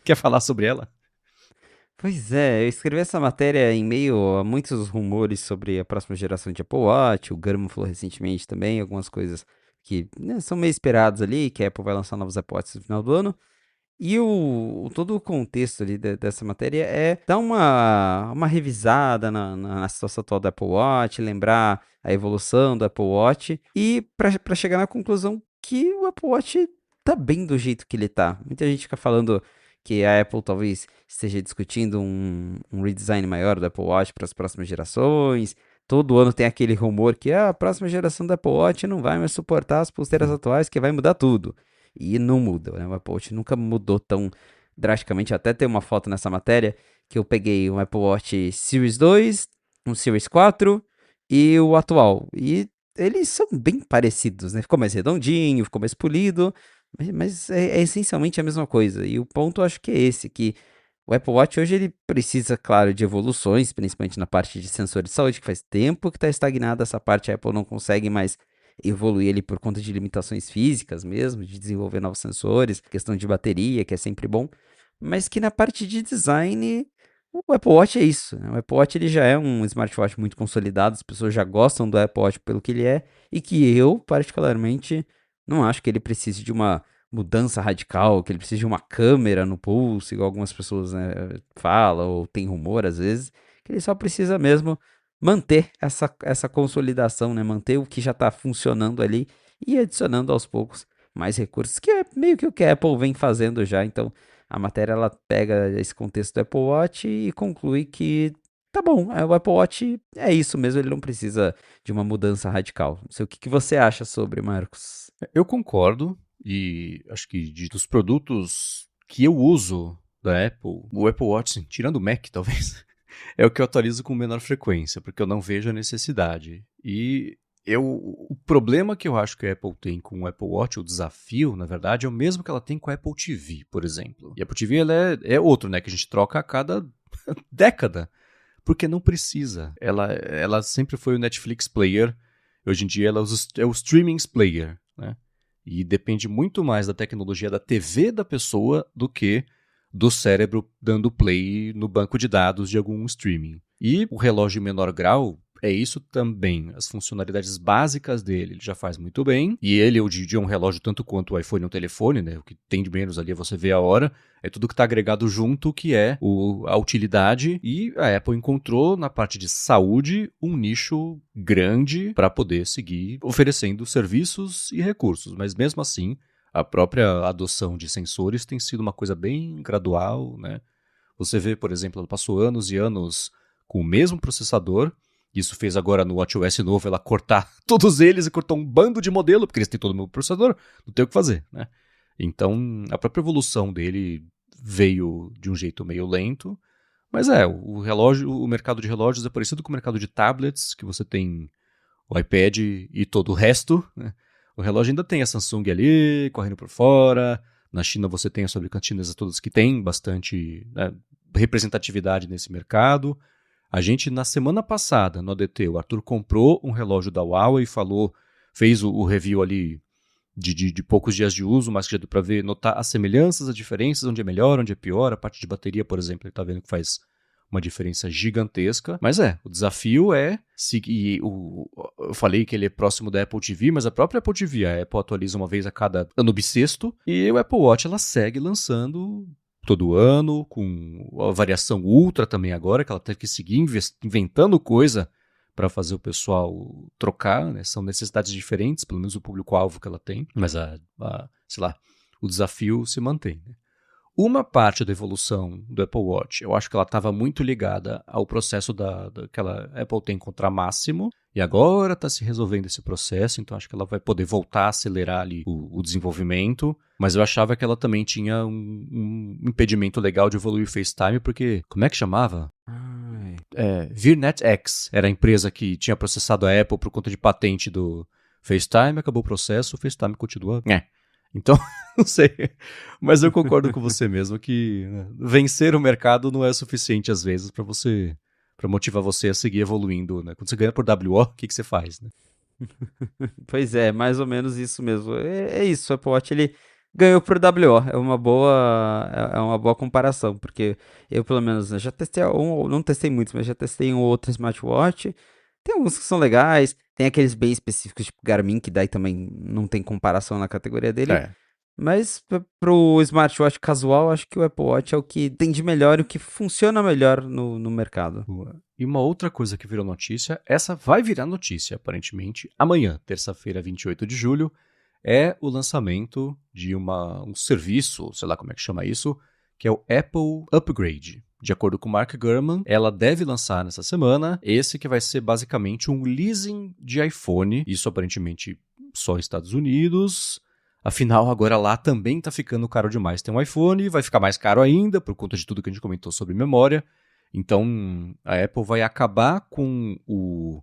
Quer falar sobre ela? Pois é, eu escrevi essa matéria em meio a muitos rumores sobre a próxima geração de Apple Watch. O Gurman falou recentemente também algumas coisas que, né, são meio esperadas ali, que a Apple vai lançar novos Apple Watches no final do ano. E todo o contexto ali dessa matéria é dar uma revisada na situação atual do Apple Watch, lembrar a evolução do Apple Watch e para chegar na conclusão que o Apple Watch tá bem do jeito que ele tá. Muita gente fica falando que a Apple talvez esteja discutindo um redesign maior do Apple Watch para as próximas gerações. Todo ano tem aquele rumor que a próxima geração do Apple Watch não vai mais suportar as pulseiras atuais, que vai mudar tudo. E não muda, né? O Apple Watch nunca mudou tão drasticamente. Até tem uma foto nessa matéria que eu peguei um Apple Watch Series 2, um Series 4 e o atual. E eles são bem parecidos, né? Ficou mais redondinho, ficou mais polido, mas é essencialmente a mesma coisa. E o ponto acho que é esse, que o Apple Watch hoje ele precisa, claro, de evoluções, principalmente na parte de sensor de saúde, que faz tempo que está estagnada essa parte. A Apple não consegue mais evoluir ele por conta de limitações físicas mesmo, de desenvolver novos sensores, questão de bateria, que é sempre bom, mas que na parte de design, o Apple Watch é isso, né? O Apple Watch ele já é um smartwatch muito consolidado, as pessoas já gostam do Apple Watch pelo que ele é, e que eu, particularmente, não acho que ele precise de uma mudança radical, que ele precise de uma câmera no pulso, igual algumas pessoas, né, falam, ou tem rumor às vezes, que ele só precisa mesmo manter essa consolidação, né? Manter o que já está funcionando ali e adicionando aos poucos mais recursos, que é meio que o que a Apple vem fazendo já. Então, a matéria ela pega esse contexto do Apple Watch e conclui que tá bom, o Apple Watch é isso mesmo, ele não precisa de uma mudança radical. Não sei o que que você acha sobre, Marcos. Eu concordo, e acho que dos produtos que eu uso da Apple, o Apple Watch, sim, tirando o Mac, talvez, é o que eu atualizo com menor frequência, porque eu não vejo a necessidade. E o problema que eu acho que a Apple tem com o Apple Watch, o desafio, na verdade, é o mesmo que ela tem com a Apple TV, por exemplo. E a Apple TV ela é outro, né, que a gente troca a cada década, porque não precisa. Ela sempre foi o Netflix player, hoje em dia ela é o streaming player, né? E depende muito mais da tecnologia da TV da pessoa do que do cérebro dando play no banco de dados de algum streaming. E o relógio em menor grau é isso também. As funcionalidades básicas dele ele já faz muito bem. E ele, hoje em dia, é um relógio tanto quanto o iPhone e um telefone, né? O que tem de menos ali é você ver a hora. É tudo que está agregado junto, que é a utilidade. E a Apple encontrou, na parte de saúde, um nicho grande para poder seguir oferecendo serviços e recursos. Mas mesmo assim, a própria adoção de sensores tem sido uma coisa bem gradual, né? Você vê, por exemplo, ela passou anos e anos com o mesmo processador. Isso fez agora no WatchOS novo ela cortar todos eles e cortou um bando de modelo, porque eles têm todo o meu processador, não tem o que fazer, né? Então, a própria evolução dele veio de um jeito meio lento, mas o mercado de relógios é parecido com o mercado de tablets, que você tem o iPad e todo o resto, né? O relógio ainda tem a Samsung ali, correndo por fora. Na China você tem as fabricantes chinesas todas que têm bastante, né, representatividade nesse mercado. A gente, na semana passada, no ADT, o Arthur comprou um relógio da Huawei, fez o review ali de poucos dias de uso, mas que já deu para ver, notar as semelhanças, as diferenças, onde é melhor, onde é pior. A parte de bateria, por exemplo, ele está vendo que faz uma diferença gigantesca. Mas o desafio é seguir. Eu falei que ele é próximo da Apple TV, mas a própria Apple TV, a Apple atualiza uma vez a cada ano bissexto, e o Apple Watch ela segue lançando todo ano, com a variação Ultra também agora, que ela teve que seguir inventando coisa para fazer o pessoal trocar, né? São necessidades diferentes, pelo menos o público-alvo que ela tem, mas sei lá, o desafio se mantém, né? Uma parte da evolução do Apple Watch, eu acho que ela estava muito ligada ao processo que a Apple tem contra máximo, e agora está se resolvendo esse processo, então acho que ela vai poder voltar a acelerar ali o desenvolvimento, mas eu achava que ela também tinha um impedimento legal de evoluir o FaceTime, porque, como é que chamava? VirNetX era a empresa que tinha processado a Apple por conta de patente do FaceTime, acabou o processo, o FaceTime continua... Então, não sei, mas eu concordo com você mesmo que, né, vencer o mercado não é suficiente às vezes para motivar você a seguir evoluindo, né? Quando você ganha por WO, o que você faz, né? Pois é, mais ou menos isso mesmo. É isso, o Apple Watch ele ganhou por WO. É uma boa comparação, porque eu pelo menos, né, já testei não testei muitos, mas já testei um ou outro smartwatch. Tem alguns que são legais, tem aqueles bem específicos, tipo Garmin, que daí também não tem comparação na categoria dele. Mas pro smartwatch casual, acho que o Apple Watch é o que tem de melhor e o que funciona melhor no mercado. E uma outra coisa que virou notícia, essa vai virar notícia, aparentemente, amanhã, terça-feira, 28 de julho, é o lançamento de um serviço, sei lá como é que chama isso, que é o Apple Upgrade. De acordo com Mark Gurman, ela deve lançar nessa semana esse que vai ser basicamente um leasing de iPhone, isso aparentemente só Estados Unidos. Afinal, agora lá também tá ficando caro demais ter um iPhone, vai ficar mais caro ainda por conta de tudo que a gente comentou sobre memória. Então, a Apple vai acabar com o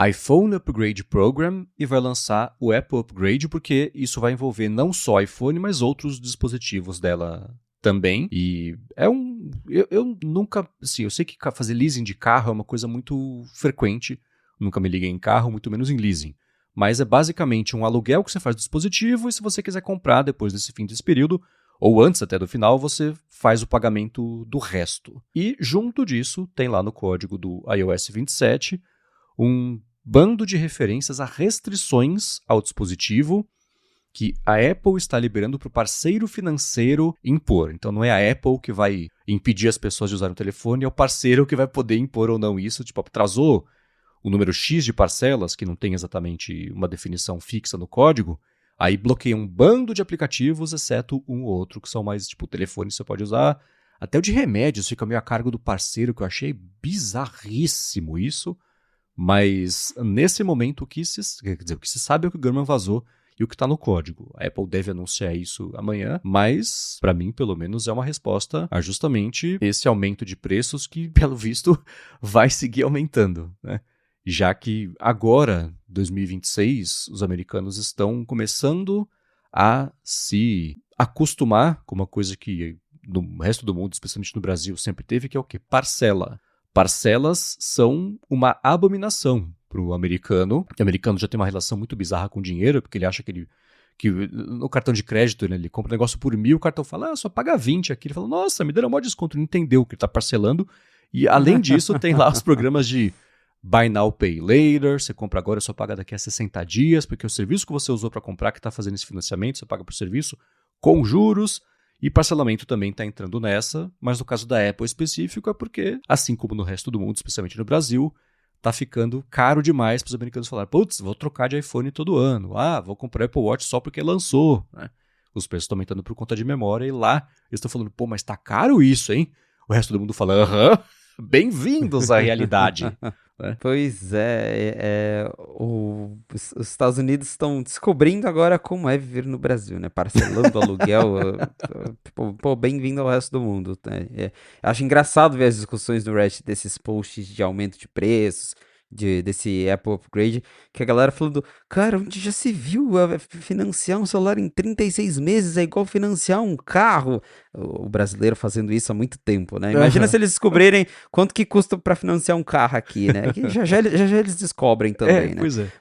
iPhone Upgrade Program e vai lançar o Apple Upgrade, porque isso vai envolver não só iPhone, mas outros dispositivos dela também. E eu nunca, assim, eu sei que fazer leasing de carro é uma coisa muito frequente, nunca me liguei em carro, muito menos em leasing. Mas é basicamente um aluguel que você faz do dispositivo e se você quiser comprar depois desse fim desse período, ou antes até do final, você faz o pagamento do resto. E junto disso, tem lá no código do iOS 27 um bando de referências a restrições ao dispositivo que a Apple está liberando para o parceiro financeiro impor. Então não é a Apple que vai impedir as pessoas de usarem o telefone, é o parceiro que vai poder impor ou não isso. Tipo, atrasou o número X de parcelas, que não tem exatamente uma definição fixa no código, Aí bloqueia um bando de aplicativos, exceto um ou outro, que são mais, tipo, o telefone você pode usar. Até o de remédios fica meio a cargo do parceiro, que eu achei bizarríssimo isso. Mas nesse momento, quer dizer, o que se sabe é o que o Gurman vazou e o que está no código. A Apple deve anunciar isso amanhã, mas, para mim, pelo menos, é uma resposta a justamente esse aumento de preços que, pelo visto, vai seguir aumentando, né? Já que agora, 2026, os americanos estão começando a se acostumar com uma coisa que no resto do mundo, especialmente no Brasil, sempre teve, que é o quê? Parcela. Parcelas são uma abominação para o americano. O americano já tem uma relação muito bizarra com dinheiro, porque ele acha que no cartão de crédito, né, ele compra um negócio por 1.000, o cartão fala, só paga 20 aqui. Ele fala, nossa, me deram um maior desconto. Não entendeu que ele está parcelando. E além disso, tem lá os programas de Buy Now, Pay Later, você compra agora e só paga daqui a 60 dias, porque o serviço que você usou para comprar, que está fazendo esse financiamento, você paga por serviço com juros. E parcelamento também está entrando nessa, mas no caso da Apple específico é porque, assim como no resto do mundo, especialmente no Brasil, está ficando caro demais para os americanos falarem, putz, vou trocar de iPhone todo ano, vou comprar Apple Watch só porque lançou, né? Os preços estão aumentando por conta de memória e lá eles estão falando, pô, mas tá caro isso, hein? O resto do mundo fala, bem-vindos à realidade. Pois os Estados Unidos estão descobrindo agora como é viver no Brasil, né? Parcelando aluguel, pô, bem-vindo ao resto do mundo, né? Acho engraçado ver as discussões no Reddit desses posts de aumento de preços, desse Apple Upgrade, que a galera falando, cara, onde já se viu financiar um celular em 36 meses é igual financiar um carro. O brasileiro fazendo isso há muito tempo, né? Imagina se eles descobrirem quanto que custa para financiar um carro aqui, né? Que já eles descobrem também, né? Pois é.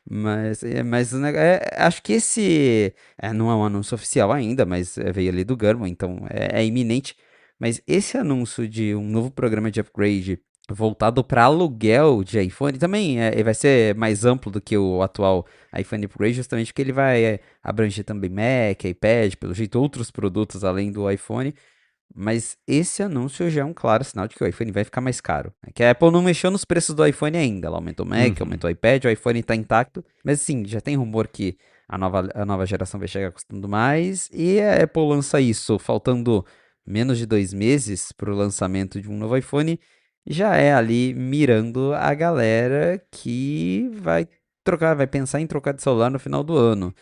Mas acho que esse não é um anúncio oficial ainda, mas veio ali do Gurman, então é iminente. Mas esse anúncio de um novo programa de upgrade voltado para aluguel de iPhone, também vai ser mais amplo do que o atual iPhone Upgrade, justamente porque ele vai abranger também Mac, iPad, pelo jeito outros produtos além do iPhone, mas esse anúncio já é um claro sinal de que o iPhone vai ficar mais caro. É que a Apple não mexeu nos preços do iPhone ainda, ela aumentou o Mac, aumentou o iPad, o iPhone está intacto, mas sim, já tem rumor que a nova geração vai chegar custando mais, e a Apple lança isso faltando menos de 2 meses para o lançamento de um novo iPhone, já é ali mirando a galera que vai pensar em trocar de celular no final do ano.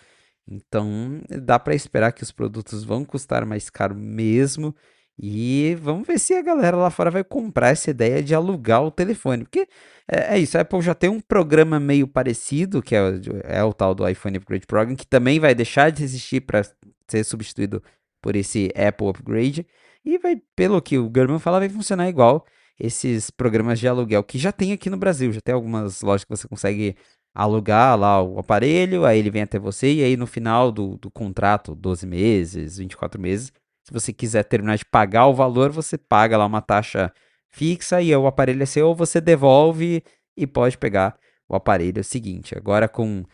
Então, dá para esperar que os produtos vão custar mais caro mesmo. E vamos ver se a galera lá fora vai comprar essa ideia de alugar o telefone. Porque é isso, a Apple já tem um programa meio parecido, que é o tal do iPhone Upgrade Program, que também vai deixar de existir para ser substituído por esse Apple Upgrade. E vai, pelo que o Gurman fala, vai funcionar igual esses programas de aluguel que já tem aqui no Brasil. Já tem algumas lojas que você consegue alugar lá o aparelho, aí ele vem até você, e aí no final do contrato, 12 meses, 24 meses, se você quiser terminar de pagar o valor, você paga lá uma taxa fixa e o aparelho é seu, ou você devolve e pode pegar o aparelho seguinte. Agora com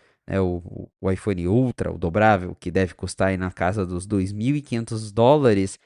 o iPhone Ultra, o dobrável, que deve custar aí na casa dos $2.500,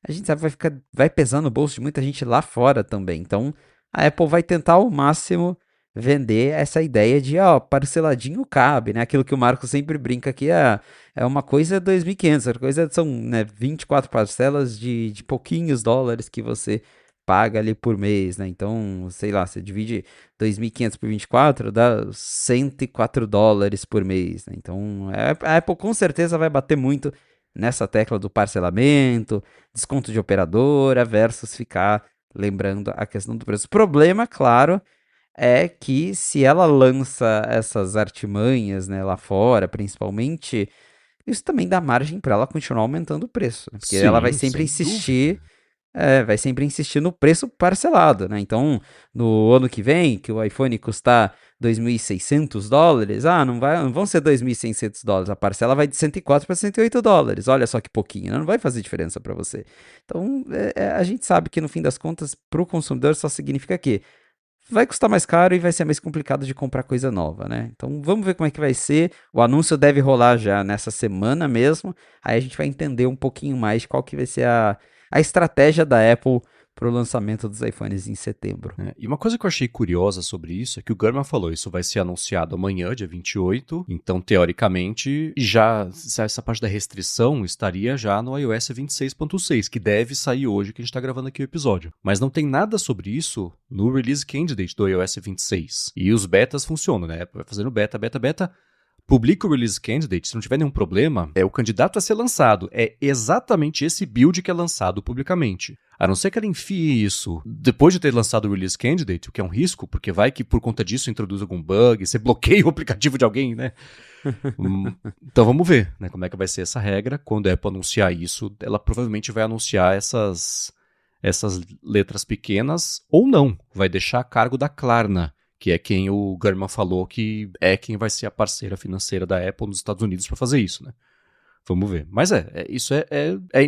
a gente sabe que vai pesar no bolso de muita gente lá fora também. Então, a Apple vai tentar ao máximo vender essa ideia de, parceladinho cabe, né? Aquilo que o Marco sempre brinca aqui, é uma coisa 2.500, outra coisa são, né, 24 parcelas de pouquinhos dólares que você paga ali por mês, né? Então, sei lá, você divide 2.500 por 24, dá $104 por mês, né? Então, a Apple com certeza vai bater muito nessa tecla do parcelamento, desconto de operadora versus ficar lembrando a questão do preço. O problema, claro, é que se ela lança essas artimanhas, né, lá fora, principalmente, isso também dá margem para ela continuar aumentando o preço, né? Porque ela vai Sim, sempre sem insistir, dúvida. vai sempre insistir no preço parcelado, né? Então, no ano que vem, que o iPhone custar $2.600, não vão ser $2.600, a parcela vai de 104 para $108. Olha só que pouquinho, né? Não vai fazer diferença para você. Então, a gente sabe que no fim das contas, para o consumidor só significa que vai custar mais caro e vai ser mais complicado de comprar coisa nova, né? Então vamos ver como é que vai ser. O anúncio deve rolar já nessa semana mesmo. Aí a gente vai entender um pouquinho mais qual que vai ser a estratégia da Apple pro lançamento dos iPhones em setembro. E uma coisa que eu achei curiosa sobre isso é que o Gurman falou, isso vai ser anunciado amanhã, dia 28, então, teoricamente, já essa parte da restrição estaria já no iOS 26.6, que deve sair hoje, que a gente está gravando aqui o episódio. Mas não tem nada sobre isso no Release Candidate do iOS 26. E os betas funcionam, né? Vai fazendo beta, publica o Release Candidate, se não tiver nenhum problema, é o candidato a ser lançado. É exatamente esse build que é lançado publicamente. A não ser que ela enfie isso depois de ter lançado o Release Candidate, o que é um risco, porque vai que por conta disso introduz algum bug, você bloqueia o aplicativo de alguém, né? Então vamos ver, né, como é que vai ser essa regra. Quando a Apple anunciar isso, ela provavelmente vai anunciar essas letras pequenas ou não. Vai deixar a cargo da Klarna, que é quem o Gurman falou que é quem vai ser a parceira financeira da Apple nos Estados Unidos para fazer isso, né? Vamos ver. Mas isso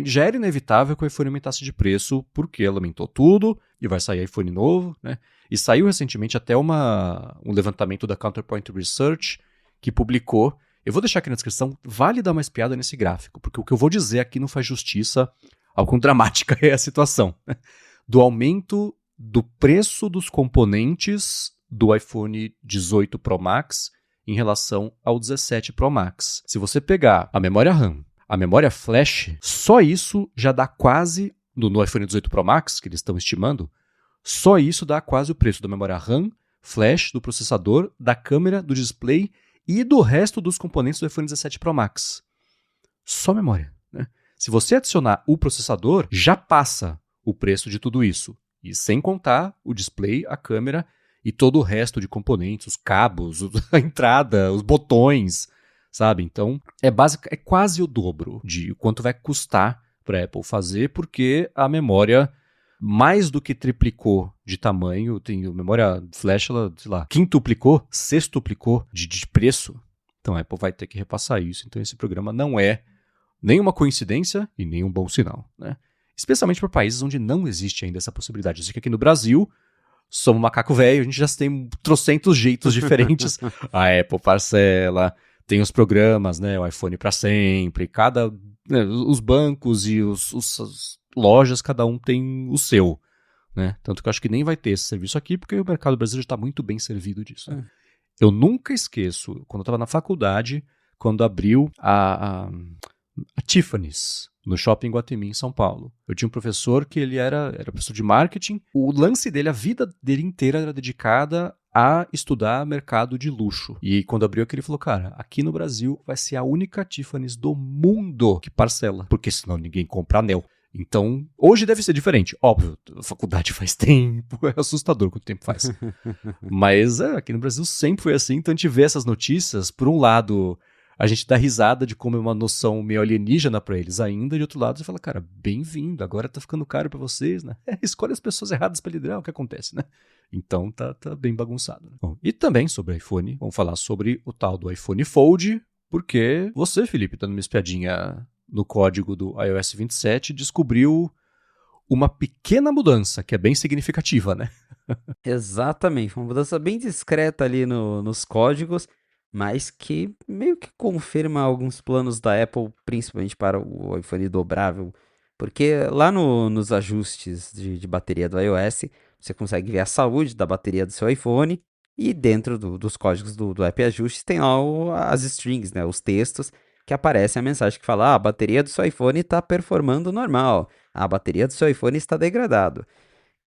já era inevitável que o iPhone aumentasse de preço, porque ela aumentou tudo, e vai sair iPhone novo, né? E saiu recentemente até um levantamento da Counterpoint Research, que publicou, eu vou deixar aqui na descrição, vale dar uma espiada nesse gráfico, porque o que eu vou dizer aqui não faz justiça ao quão dramática é a situação, né? Do aumento do preço dos componentes do iPhone 18 Pro Max em relação ao 17 Pro Max. Se você pegar a memória RAM, a memória flash, só isso já dá quase, no iPhone 18 Pro Max, que eles estão estimando, só isso dá quase o preço da memória RAM, flash, do processador, da câmera, do display e do resto dos componentes do iPhone 17 Pro Max. Só memória, né? Se você adicionar o processador, já passa o preço de tudo isso. E sem contar o display, a câmera e todo o resto de componentes, os cabos, a entrada, os botões, sabe? Então, é quase o dobro de quanto vai custar para a Apple fazer, porque a memória mais do que triplicou de tamanho, tem a memória flash, ela, sei lá, quintuplicou, sextuplicou de preço. Então, a Apple vai ter que repassar isso. Então, esse programa não é nenhuma coincidência e nem um bom sinal, né? Especialmente para países onde não existe ainda essa possibilidade. Eu sei que aqui no Brasil, somos macaco velho, a gente já tem trocentos jeitos diferentes. A Apple parcela, tem os programas, né, o iPhone para sempre, os bancos e as lojas, cada um tem o seu, né? Tanto que eu acho que nem vai ter esse serviço aqui, porque o mercado brasileiro está muito bem servido disso. Né? Eu nunca esqueço, quando eu estava na faculdade, quando abriu a Tiffany's, no Shopping Guatemi, em São Paulo. Eu tinha um professor que ele era professor de marketing. O lance dele, a vida dele inteira era dedicada a estudar mercado de luxo. E quando abriu aqui, ele falou, cara, aqui no Brasil vai ser a única Tiffany's do mundo que parcela, porque senão ninguém compra anel. Então, hoje deve ser diferente. Óbvio, a faculdade faz tempo, é assustador quanto tempo faz. Mas aqui no Brasil sempre foi assim, então a gente vê essas notícias, por um lado, a gente dá risada de como é uma noção meio alienígena pra eles ainda, de outro lado você fala, cara, bem-vindo, agora tá ficando caro pra vocês, né? Escolhe as pessoas erradas pra liderar, o que acontece, né? Então tá bem bagunçado. Né? Bom, e também sobre iPhone, vamos falar sobre o tal do iPhone Fold, porque você, Felipe, dando uma espiadinha no código do iOS 27, descobriu uma pequena mudança, que é bem significativa, né? Exatamente, uma mudança bem discreta ali nos códigos, mas que meio que confirma alguns planos da Apple, principalmente para o iPhone dobrável, porque lá nos ajustes de bateria do iOS, você consegue ver a saúde da bateria do seu iPhone, e dentro dos códigos do App Ajustes tem lá as strings, né, os textos, que aparecem a mensagem que fala, a bateria do seu iPhone está performando normal, a bateria do seu iPhone está degradado.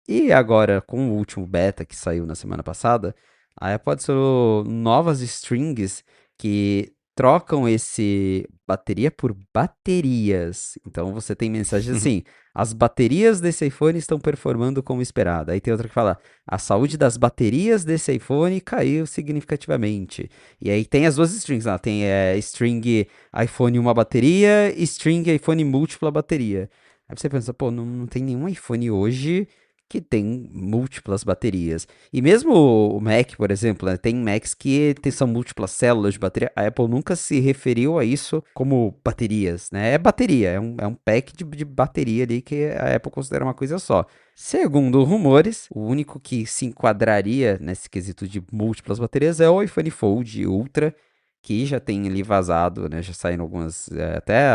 E agora, com o último beta que saiu na semana passada, a Apple adicionou novas strings que trocam esse bateria por baterias. Então você tem mensagens assim: as baterias desse iPhone estão performando como esperado. Aí tem outra que fala: a saúde das baterias desse iPhone caiu significativamente. E aí tem as duas strings lá: tem string iPhone uma bateria e string iPhone múltipla bateria. Aí você pensa, pô, não tem nenhum iPhone hoje que tem múltiplas baterias. E mesmo o Mac, por exemplo, né, tem Macs que são múltiplas células de bateria. A Apple nunca se referiu a isso como baterias, né? É bateria, é um pack de bateria ali que a Apple considera uma coisa só. Segundo rumores, o único que se enquadraria nesse quesito de múltiplas baterias é o iPhone Fold Ultra, que já tem ali vazado, né? Já saíram algumas, até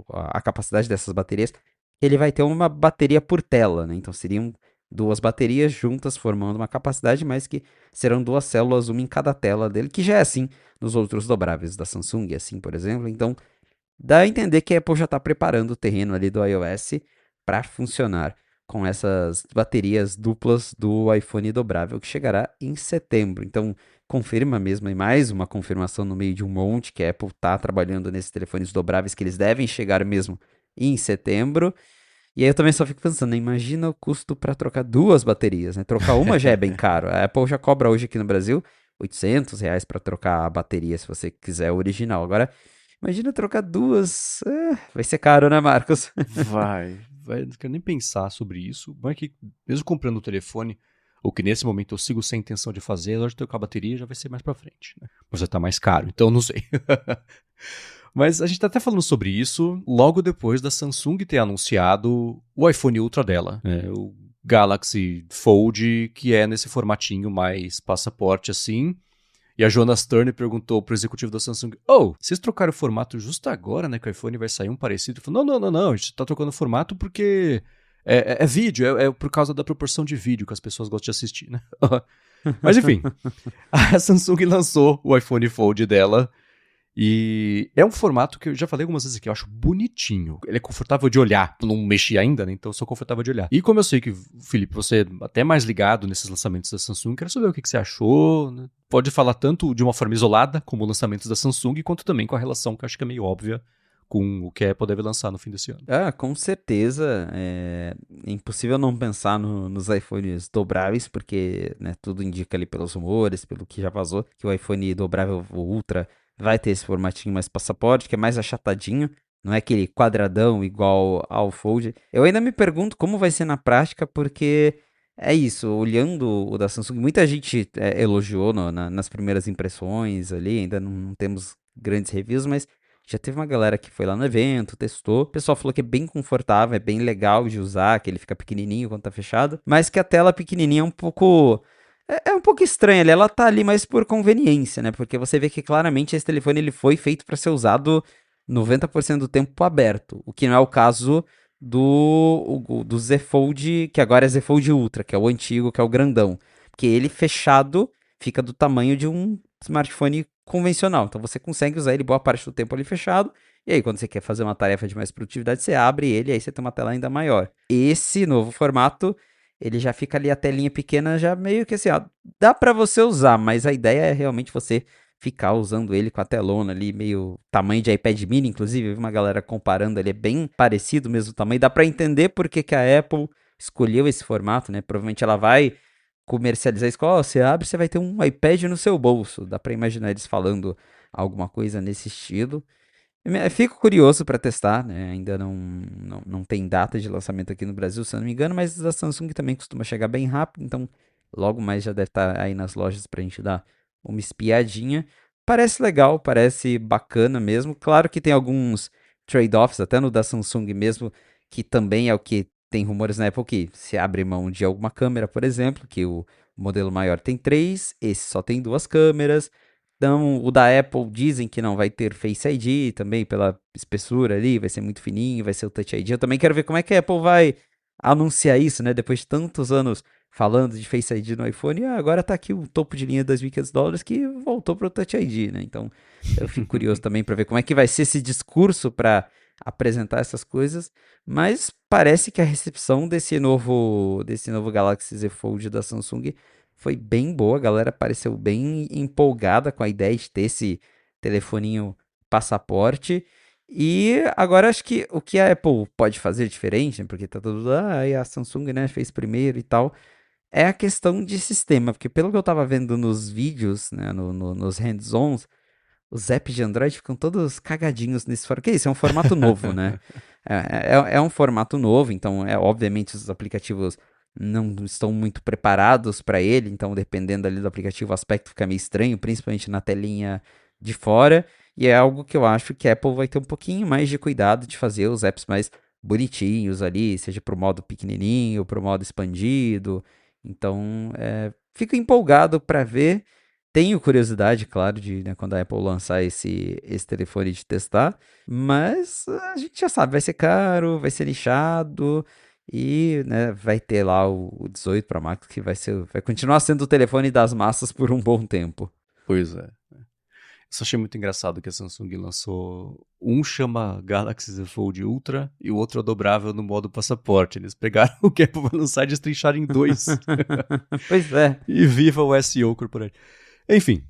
a capacidade dessas baterias, que ele vai ter uma bateria por tela, né? Então seriam duas baterias juntas formando uma capacidade, mas que serão duas células, uma em cada tela dele, que já é assim nos outros dobráveis da Samsung, assim, por exemplo. Então dá a entender que a Apple já está preparando o terreno ali do iOS para funcionar com essas baterias duplas do iPhone dobrável que chegará em setembro. Então, confirma mesmo, e mais uma confirmação no meio de um monte que a Apple está trabalhando nesses telefones dobráveis que eles devem chegar mesmo em setembro. E aí eu também só fico pensando, né? Imagina o custo para trocar duas baterias, né? Trocar uma já é bem caro. A Apple já cobra hoje aqui no Brasil R$ 800 para trocar a bateria, se você quiser o original. Agora, imagina trocar duas. Vai ser caro, né, Marcos? Vai, não quero nem pensar sobre isso. Mas é que, mesmo comprando o telefone, o que nesse momento eu sigo sem intenção de fazer, na hora de trocar a bateria já vai ser mais pra frente, né? Mas vai estar mais caro, então eu não sei. Mas a gente tá até falando sobre isso logo depois da Samsung ter anunciado o iPhone Ultra dela, né? O Galaxy Fold, que é nesse formatinho mais passaporte assim. E a Joanna Stern perguntou pro executivo da Samsung: Oh, vocês trocaram o formato justo agora, né? Que o iPhone vai sair um parecido? Ele falou: Não, a gente tá trocando o formato porque é vídeo, é por causa da proporção de vídeo que as pessoas gostam de assistir, né? Mas enfim, a Samsung lançou o iPhone Fold dela. E é um formato que eu já falei algumas vezes aqui, eu acho bonitinho. Ele é confortável de olhar. Não mexi ainda, né? Então eu sou confortável de olhar. E como eu sei que, Felipe, você é até mais ligado nesses lançamentos da Samsung, quero saber o que você achou, né? Pode falar tanto de uma forma isolada, como lançamentos da Samsung, quanto também com a relação que eu acho que é meio óbvia com o que a Apple deve lançar no fim desse ano. Com certeza. É impossível não pensar nos iPhones dobráveis, porque né, tudo indica ali pelos rumores, pelo que já vazou, que o iPhone dobrável o Ultra vai ter esse formatinho mais passaporte, que é mais achatadinho. Não é aquele quadradão igual ao Fold. Eu ainda me pergunto como vai ser na prática, porque é isso, olhando o da Samsung, muita gente elogiou nas primeiras impressões ali, ainda não temos grandes reviews, mas já teve uma galera que foi lá no evento, testou. O pessoal falou que é bem confortável, é bem legal de usar, que ele fica pequenininho quando tá fechado, mas que a tela pequenininha é um pouco. É um pouco estranha ali, ela tá ali mais por conveniência, né? Porque você vê que claramente esse telefone ele foi feito para ser usado 90% do tempo aberto, o que não é o caso do Z Fold, que agora é Z Fold Ultra, que é o antigo, que é o grandão. Porque ele fechado fica do tamanho de um smartphone convencional. Então você consegue usar ele boa parte do tempo ali fechado. E aí, quando você quer fazer uma tarefa de mais produtividade, você abre ele e aí você tem uma tela ainda maior. Esse novo formato, ele já fica ali a telinha pequena, já meio que assim, ó, dá para você usar, mas a ideia é realmente você ficar usando ele com a telona ali, meio tamanho de iPad mini, inclusive, eu vi uma galera comparando, ele é bem parecido mesmo tamanho, dá para entender por que que a Apple escolheu esse formato, né? Provavelmente ela vai comercializar isso, ó, você abre, você vai ter um iPad no seu bolso. Dá para imaginar eles falando alguma coisa nesse estilo. Fico curioso para testar, né? Ainda não tem data de lançamento aqui no Brasil, se eu não me engano, mas a Samsung também costuma chegar bem rápido, então logo mais já deve estar aí nas lojas para a gente dar uma espiadinha. Parece legal, parece bacana mesmo. Claro que tem alguns trade-offs, até no da Samsung mesmo, que também é o que tem rumores na Apple que se abre mão de alguma câmera, por exemplo, que o modelo maior tem três, esse só tem duas câmeras. Então, o da Apple dizem que não vai ter Face ID também pela espessura ali, vai ser muito fininho, vai ser o Touch ID. Eu também quero ver como é que a Apple vai anunciar isso, né? Depois de tantos anos falando de Face ID no iPhone, e agora tá aqui o topo de linha de $2.500 que voltou para o Touch ID, né? Então, eu fico curioso também para ver como é que vai ser esse discurso para apresentar essas coisas, mas parece que a recepção desse novo Galaxy Z Fold da Samsung foi bem boa, a galera pareceu bem empolgada com a ideia de ter esse telefoninho passaporte. E agora acho que o que a Apple pode fazer diferente, né, porque tá tudo, e a Samsung, né, fez primeiro e tal, é a questão de sistema, porque pelo que eu tava vendo nos vídeos, né, nos hands-ons, os apps de Android ficam todos cagadinhos nesse formato. Que isso? É um formato novo, né? É um formato novo, então, obviamente, os aplicativos não estão muito preparados para ele, então, dependendo ali do aplicativo, o aspecto fica meio estranho, principalmente na telinha de fora. E é algo que eu acho que a Apple vai ter um pouquinho mais de cuidado de fazer os apps mais bonitinhos ali, seja para o modo pequenininho, para o modo expandido. Então, fico empolgado para ver. Tenho curiosidade, claro, de né, quando a Apple lançar esse telefone de testar, mas a gente já sabe, vai ser caro, vai ser nichado e né, vai ter lá o 18 Pro Max que vai continuar sendo o telefone das massas por um bom tempo. Pois é. Eu só achei muito engraçado que a Samsung lançou. Um chama Galaxy Z Fold Ultra e o outro é dobrável no modo passaporte. Eles pegaram o que a Apple vai lançar e destrincharam em dois. Pois é. E viva o SEO corporativo. Enfim,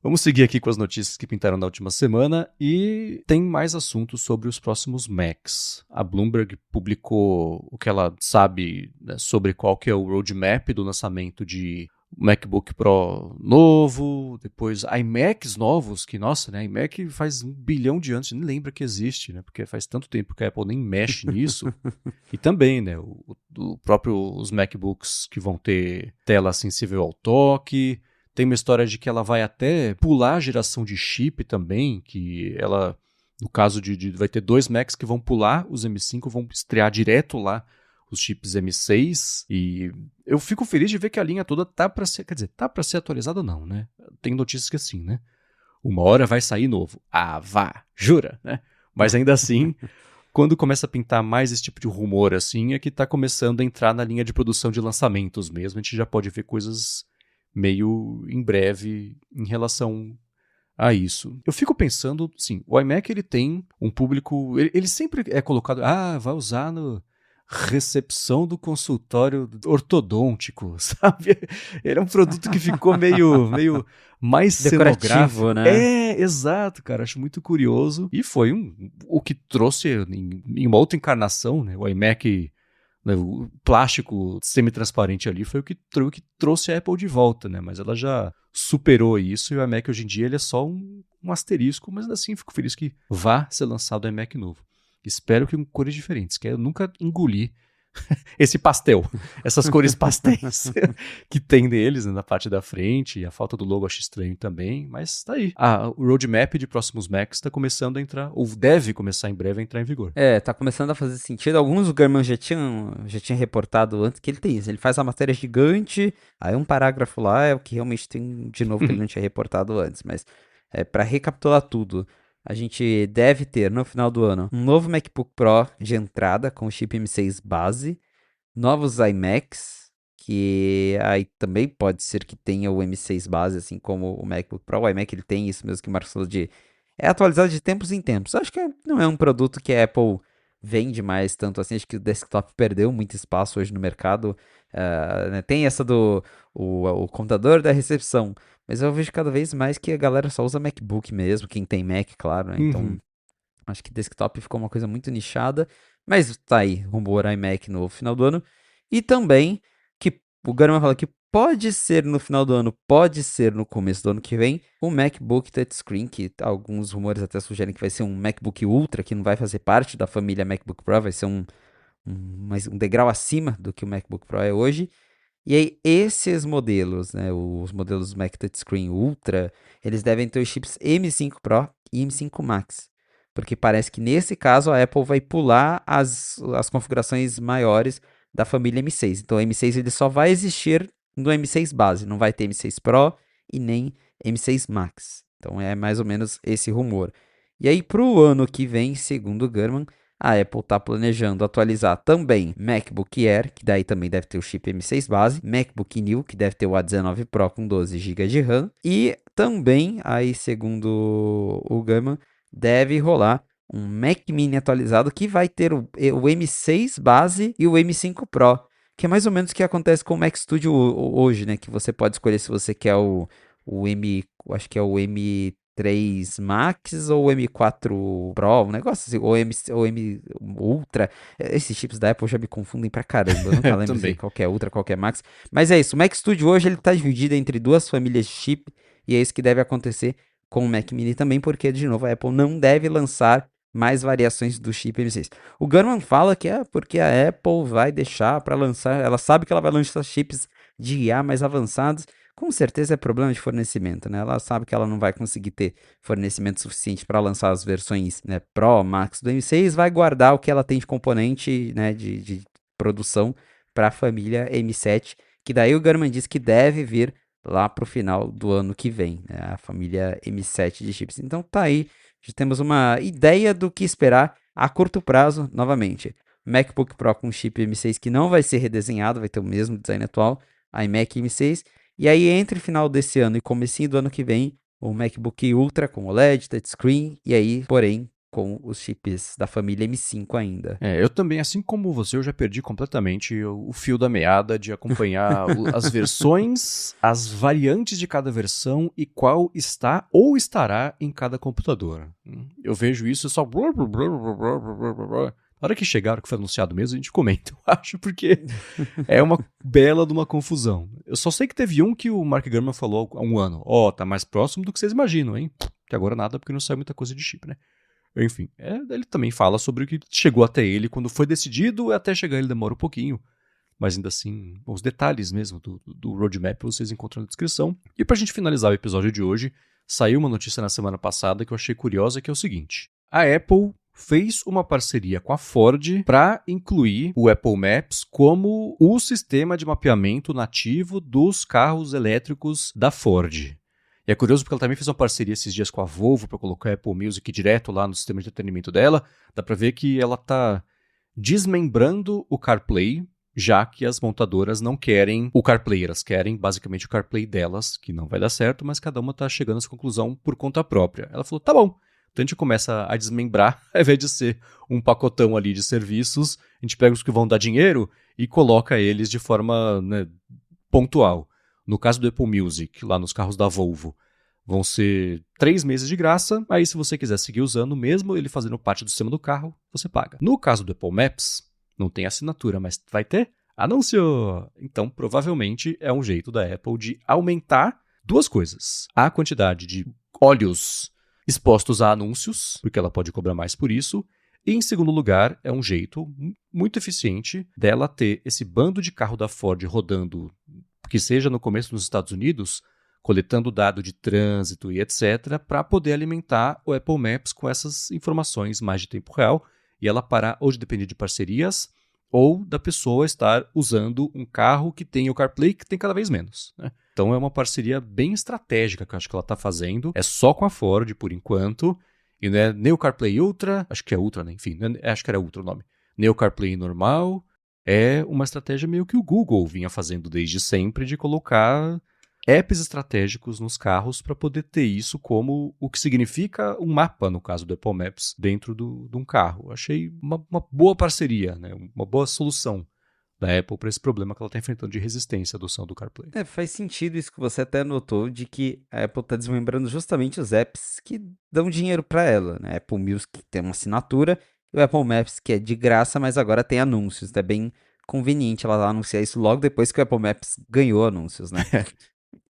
vamos seguir aqui com as notícias que pintaram na última semana e tem mais assuntos sobre os próximos Macs. A Bloomberg publicou o que ela sabe, né, sobre qual que é o roadmap do lançamento de MacBook Pro novo, depois iMacs novos, que nossa, né, iMac faz 1 bilhão de anos, nem lembra que existe, né, porque faz tanto tempo que a Apple nem mexe nisso. E também, né, o próprio os MacBooks que vão ter tela sensível ao toque. Tem uma história de que ela vai até pular a geração de chip também, que ela, no caso vai ter 2 Macs que vão pular os M5, vão estrear direto lá os chips M6, e eu fico feliz de ver que a linha toda tá para ser, quer dizer, tá para ser atualizada não, né? Tem notícias que assim, né? Uma hora vai sair novo. Ah, vá, jura, né? Mas ainda assim, quando começa a pintar mais esse tipo de rumor assim, é que tá começando a entrar na linha de produção de lançamentos mesmo, a gente já pode ver coisas meio em breve em relação a isso. Eu fico pensando, sim, o iMac ele tem um público, ele sempre é colocado, vai usar no recepção do consultório ortodôntico, sabe? Ele é um produto que ficou meio mais Decorativo, cenográfico. né? É, exato, cara, acho muito curioso. E foi o que trouxe em uma outra encarnação, né? O iMac, né, o plástico semi-transparente ali foi o que trouxe a Apple de volta, né? Mas ela já superou isso e o iMac hoje em dia ele é só um asterisco, mas ainda assim fico feliz que vá ser lançado o iMac novo. Espero que com cores diferentes, que eu nunca engoli esse pastel, essas cores pastéis que tem deles, né, na parte da frente, e a falta do logo acho estranho também, mas tá aí. O roadmap de próximos Macs tá começando a entrar, ou deve começar em breve a entrar em vigor. Tá começando a fazer sentido. Alguns o German já tinha reportado antes que ele tem isso. Ele faz a matéria gigante, aí um parágrafo lá é o que realmente tem de novo que ele não tinha reportado antes. Mas para recapitular tudo, a gente deve ter no final do ano um novo MacBook Pro de entrada com o chip M6 base, novos iMacs, que aí também pode ser que tenha o M6 base, assim como o MacBook Pro. O iMac ele tem isso mesmo que o Marcos falou de é atualizado de tempos em tempos. Acho que não é um produto que a Apple vende mais tanto assim. Acho que o desktop perdeu muito espaço hoje no mercado. Né, tem essa do o computador da recepção, mas eu vejo cada vez mais que a galera só usa MacBook mesmo, quem tem Mac, claro, né? Então Uhum. acho que desktop ficou uma coisa muito nichada, mas tá aí, rumor iMac no final do ano. E também que o Garmin fala que pode ser no final do ano, pode ser no começo do ano que vem, o MacBook Touchscreen, que alguns rumores até sugerem que vai ser um MacBook Ultra, que não vai fazer parte da família MacBook Pro, vai ser um degrau acima do que o MacBook Pro é hoje. E aí, esses modelos, né, os modelos Mac Touchscreen Ultra, eles devem ter os chips M5 Pro e M5 Max. Porque parece que nesse caso a Apple vai pular as configurações maiores da família M6. Então o M6 ele só vai existir no M6 base, não vai ter M6 Pro e nem M6 Max. Então é mais ou menos esse rumor. E aí, para o ano que vem, segundo o Gurman, a Apple está planejando atualizar também MacBook Air, que daí também deve ter o chip M6 base, MacBook New, que deve ter o A19 Pro com 12 GB de RAM, e também, aí segundo o Gama, deve rolar um Mac Mini atualizado que vai ter o M6 base e o M5 Pro, que é mais ou menos o que acontece com o Mac Studio hoje, né? Que você pode escolher se você quer o acho que é o M3 Max ou o M4 Pro, um negócio assim, ou M Ultra. Esses chips da Apple já me confundem pra caramba. Eu nunca lembro Também. qual que é Ultra, qual que é Max. Mas é isso, o Mac Studio hoje ele tá dividido entre duas famílias de chip e é isso que deve acontecer com o Mac Mini também, porque de novo a Apple não deve lançar mais variações do chip M6. O Gurman fala que é porque a Apple vai deixar para lançar, ela sabe que ela vai lançar chips de IA mais avançados. Com certeza é problema de fornecimento, né? Ela sabe que ela não vai conseguir ter fornecimento suficiente para lançar as versões, né, Pro, Max do M6, vai guardar o que ela tem de componente, né, de produção para a família M7, que daí o Gurman diz que deve vir lá pro final do ano que vem, né? A família M7 de chips. Então tá aí, já temos uma ideia do que esperar a curto prazo, novamente. MacBook Pro com chip M6 que não vai ser redesenhado, vai ter o mesmo design atual, iMac M6. E aí entre final desse ano e comecinho do ano que vem, o MacBook Ultra com OLED, touchscreen, e aí, porém, com os chips da família M5 ainda. Eu também, assim como você, eu já perdi completamente o fio da meada de acompanhar as versões, as variantes de cada versão e qual está ou estará em cada computador. Eu vejo isso só... Na hora que chegar, o que foi anunciado mesmo, a gente comenta, eu acho, porque é uma bela de uma confusão. Eu só sei que teve um que o Mark Gurman falou há um ano. Tá mais próximo do que vocês imaginam, hein? Que agora nada, porque não sai muita coisa de chip, né? Enfim, ele também fala sobre o que chegou até ele quando foi decidido, até chegar ele demora um pouquinho. Mas ainda assim, os detalhes mesmo do roadmap vocês encontram na descrição. E pra gente finalizar o episódio de hoje, saiu uma notícia na semana passada que eu achei curiosa, que é o seguinte. A Apple fez uma parceria com a Ford para incluir o Apple Maps como o sistema de mapeamento nativo dos carros elétricos da Ford. E é curioso porque ela também fez uma parceria esses dias com a Volvo para colocar a Apple Music direto lá no sistema de entretenimento dela. Dá para ver que ela está desmembrando o CarPlay, já que as montadoras não querem o CarPlay, elas querem basicamente o CarPlay delas, que não vai dar certo, mas cada uma está chegando a essa conclusão por conta própria. Ela falou, tá bom. Então a gente começa a desmembrar, ao invés de ser um pacotão ali de serviços, a gente pega os que vão dar dinheiro e coloca eles de forma, né, pontual. No caso do Apple Music, lá nos carros da Volvo, vão ser 3 meses de graça, aí se você quiser seguir usando, mesmo ele fazendo parte do sistema do carro, você paga. No caso do Apple Maps, não tem assinatura, mas vai ter? Anúncio! Então, provavelmente, é um jeito da Apple de aumentar duas coisas. A quantidade de olhos expostos a anúncios, porque ela pode cobrar mais por isso. E, em segundo lugar, é um jeito muito eficiente dela ter esse bando de carro da Ford rodando, que seja no começo nos Estados Unidos, coletando dado de trânsito e etc., para poder alimentar o Apple Maps com essas informações mais de tempo real e ela parar ou de depender de parcerias ou da pessoa estar usando um carro que tem o CarPlay, que tem cada vez menos, né? Então é uma parceria bem estratégica que eu acho que ela está fazendo. É só com a Ford, por enquanto. E não é nem o CarPlay Ultra, acho que é Ultra, né? Enfim, acho que era Ultra o nome. Nem o CarPlay normal. É uma estratégia meio que o Google vinha fazendo desde sempre, de colocar apps estratégicos nos carros para poder ter isso como o que significa um mapa, no caso do Apple Maps, dentro de um carro. Achei uma boa parceria, né? Uma boa solução da Apple para esse problema que ela está enfrentando de resistência à adoção do CarPlay. Faz sentido isso que você até notou, de que a Apple está desmembrando justamente os apps que dão dinheiro para ela, né? Apple Music tem uma assinatura, e o Apple Maps que é de graça, mas agora tem anúncios. É bem conveniente ela anunciar isso logo depois que o Apple Maps ganhou anúncios, né?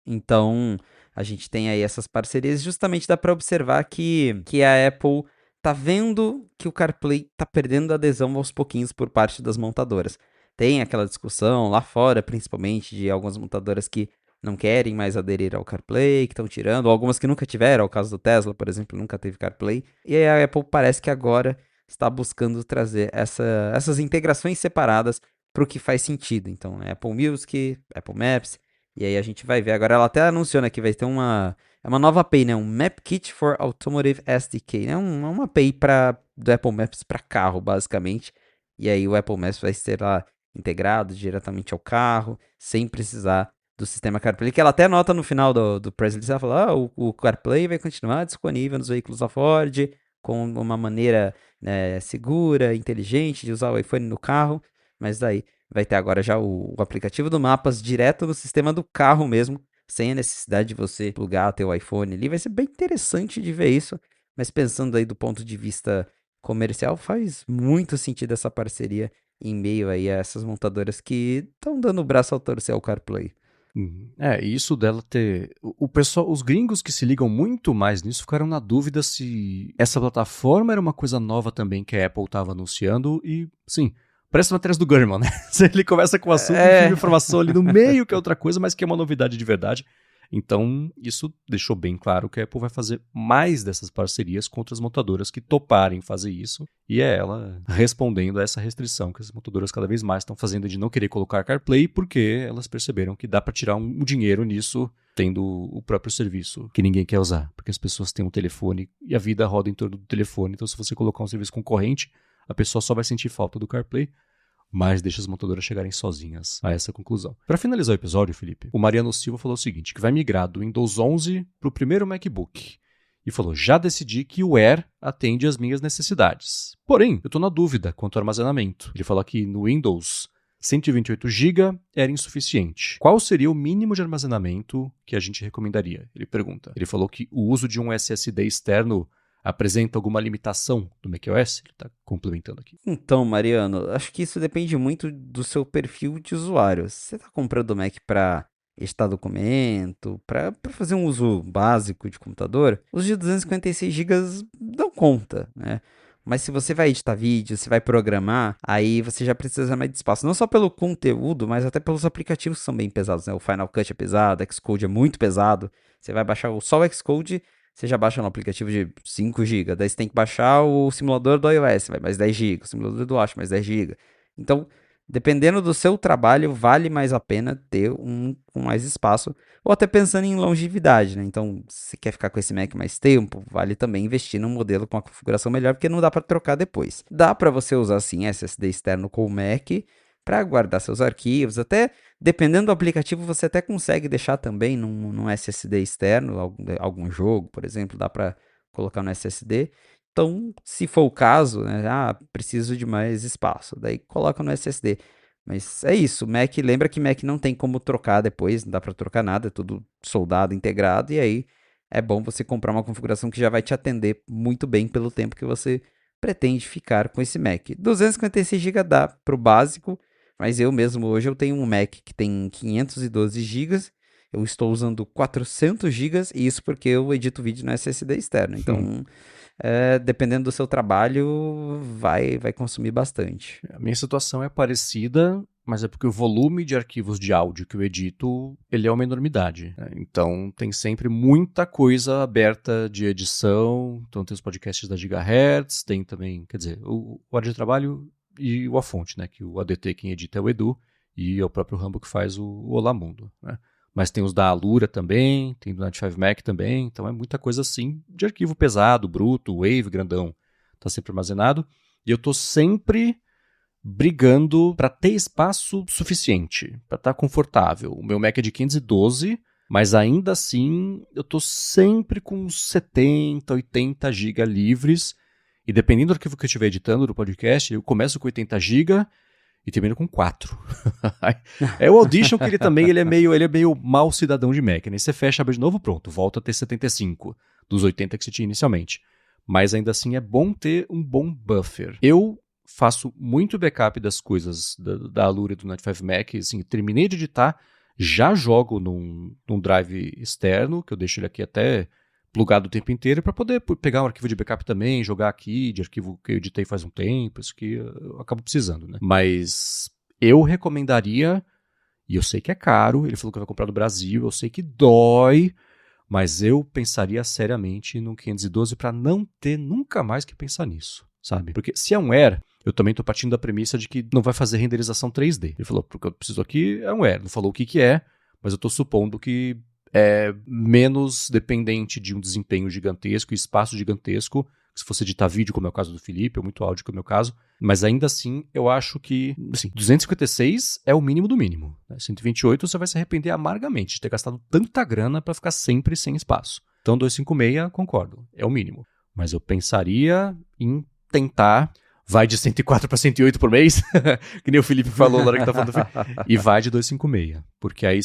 Então, a gente tem aí essas parcerias, justamente dá para observar que a Apple tá vendo que o CarPlay tá perdendo adesão aos pouquinhos por parte das montadoras. Tem aquela discussão lá fora, principalmente, de algumas montadoras que não querem mais aderir ao CarPlay, que estão tirando, ou algumas que nunca tiveram, é o caso do Tesla, por exemplo, nunca teve CarPlay. E aí a Apple parece que agora está buscando trazer essas integrações separadas para o que faz sentido. Então, né, Apple Music, Apple Maps, e aí a gente vai ver. Agora ela até anunciou, né, que vai ter uma nova API, né, um Map Kit for Automotive SDK, né, uma API do Apple Maps para carro, basicamente. E aí o Apple Maps vai ser lá integrado diretamente ao carro, sem precisar do sistema CarPlay, que ela até nota no final do press release, ela fala, o CarPlay vai continuar disponível nos veículos da Ford, com uma maneira, né, segura, inteligente de usar o iPhone no carro, mas daí vai ter agora já o aplicativo do Mapas direto no sistema do carro mesmo, sem a necessidade de você plugar teu iPhone ali. Vai ser bem interessante de ver isso, mas pensando aí do ponto de vista comercial, faz muito sentido essa parceria em meio aí a essas montadoras que estão dando o braço ao torcer ao CarPlay. Isso dela ter... O pessoal, os gringos que se ligam muito mais nisso ficaram na dúvida se essa plataforma era uma coisa nova também que a Apple estava anunciando e, sim, parece matérias do Gurman, né? Ele começa com o assunto e fica informação ali no meio que é outra coisa, mas que é uma novidade de verdade. Então, isso deixou bem claro que a Apple vai fazer mais dessas parcerias com outras montadoras que toparem fazer isso. E é ela respondendo a essa restrição que as montadoras cada vez mais estão fazendo de não querer colocar CarPlay, porque elas perceberam que dá para tirar um dinheiro nisso tendo o próprio serviço que ninguém quer usar. Porque as pessoas têm um telefone e a vida roda em torno do telefone. Então, se você colocar um serviço concorrente, a pessoa só vai sentir falta do CarPlay, mas deixa as montadoras chegarem sozinhas a essa conclusão. Para finalizar o episódio, Felipe, o Mariano Silva falou o seguinte, que vai migrar do Windows 11 para o primeiro MacBook. E falou, já decidi que o Air atende às minhas necessidades. Porém, eu estou na dúvida quanto ao armazenamento. Ele falou que no Windows 128 GB era insuficiente. Qual seria o mínimo de armazenamento que a gente recomendaria? Ele pergunta. Ele falou que o uso de um SSD externo apresenta alguma limitação do macOS? Ele está complementando aqui. Então, Mariano, acho que isso depende muito do seu perfil de usuário. Se você está comprando o Mac para editar documento, para fazer um uso básico de computador, os de 256 GB dão conta, né? Mas se você vai editar vídeo, se vai programar, aí você já precisa mais de espaço. Não só pelo conteúdo, mas até pelos aplicativos que são bem pesados, né? O Final Cut é pesado, o Xcode é muito pesado. Você vai baixar só o Xcode, você já baixa no aplicativo de 5 GB. Daí você tem que baixar o simulador do iOS, vai mais 10 GB. O simulador do Watch, mais 10 GB. Então, dependendo do seu trabalho, vale mais a pena ter um com mais espaço. Ou até pensando em longevidade, né? Então, se quer ficar com esse Mac mais tempo, vale também investir num modelo com uma configuração melhor, porque não dá para trocar depois. Dá para você usar, sim, SSD externo com o Mac para guardar seus arquivos. Até, dependendo do aplicativo, você até consegue deixar também num SSD externo, algum jogo, por exemplo, dá para colocar no SSD. Então, se for o caso, né, preciso de mais espaço, daí coloca no SSD. Mas é isso, Mac, lembra que Mac não tem como trocar depois, não dá para trocar nada, é tudo soldado, integrado, e aí é bom você comprar uma configuração que já vai te atender muito bem pelo tempo que você pretende ficar com esse Mac. 256 GB dá para o básico, mas eu mesmo hoje eu tenho um Mac que tem 512 GB, eu estou usando 400 GB, e isso porque eu edito vídeo no SSD externo, então... dependendo do seu trabalho, vai consumir bastante. A minha situação é parecida, mas é porque o volume de arquivos de áudio que eu edito, ele é uma enormidade, né? Então, tem sempre muita coisa aberta de edição. Então, tem os podcasts da Gigahertz, tem também, quer dizer, o área de trabalho e o A Fonte, né? Que o ADT quem edita é o Edu e é o próprio Rambo que faz o Olá Mundo, né? Mas tem os da Alura também, tem do 95 Mac também, então é muita coisa assim de arquivo pesado, bruto, Wave, grandão, tá sempre armazenado. E eu tô sempre brigando para ter espaço suficiente, para estar confortável. O meu Mac é de 512, mas ainda assim eu tô sempre com 70, 80 GB livres. E dependendo do arquivo que eu estiver editando do podcast, eu começo com 80 GB e termino com 4. É o Audition que ele é meio mau cidadão de Mac, né? Você fecha, abre de novo, pronto, volta a ter 75 dos 80 que você tinha inicialmente. Mas ainda assim é bom ter um bom buffer. Eu faço muito backup das coisas da Alura e do 95 Mac, assim, terminei de editar, já jogo num drive externo, que eu deixo ele aqui até plugado o tempo inteiro, para poder pegar um arquivo de backup também, jogar aqui, de arquivo que eu editei faz um tempo, isso que eu acabo precisando, né? Mas eu recomendaria, e eu sei que é caro, ele falou que vai comprar do Brasil, eu sei que dói, mas eu pensaria seriamente no 512 para não ter nunca mais que pensar nisso, sabe? Porque se é um Air, eu também estou partindo da premissa de que não vai fazer renderização 3D. Ele falou, porque eu preciso aqui é um Air, não falou o que é, mas eu estou supondo que é menos dependente de um desempenho gigantesco e espaço gigantesco, se fosse editar vídeo, como é o caso do Felipe, ou muito áudio, como é o caso, mas ainda assim, eu acho que, assim, 256 é o mínimo do mínimo, né? 128 você vai se arrepender amargamente de ter gastado tanta grana para ficar sempre sem espaço. Então, 256, concordo, é o mínimo. Mas eu pensaria em tentar, vai de 104 para 108 por mês, que nem o Felipe falou na hora que tá falando do Felipe, e vai de 256, porque aí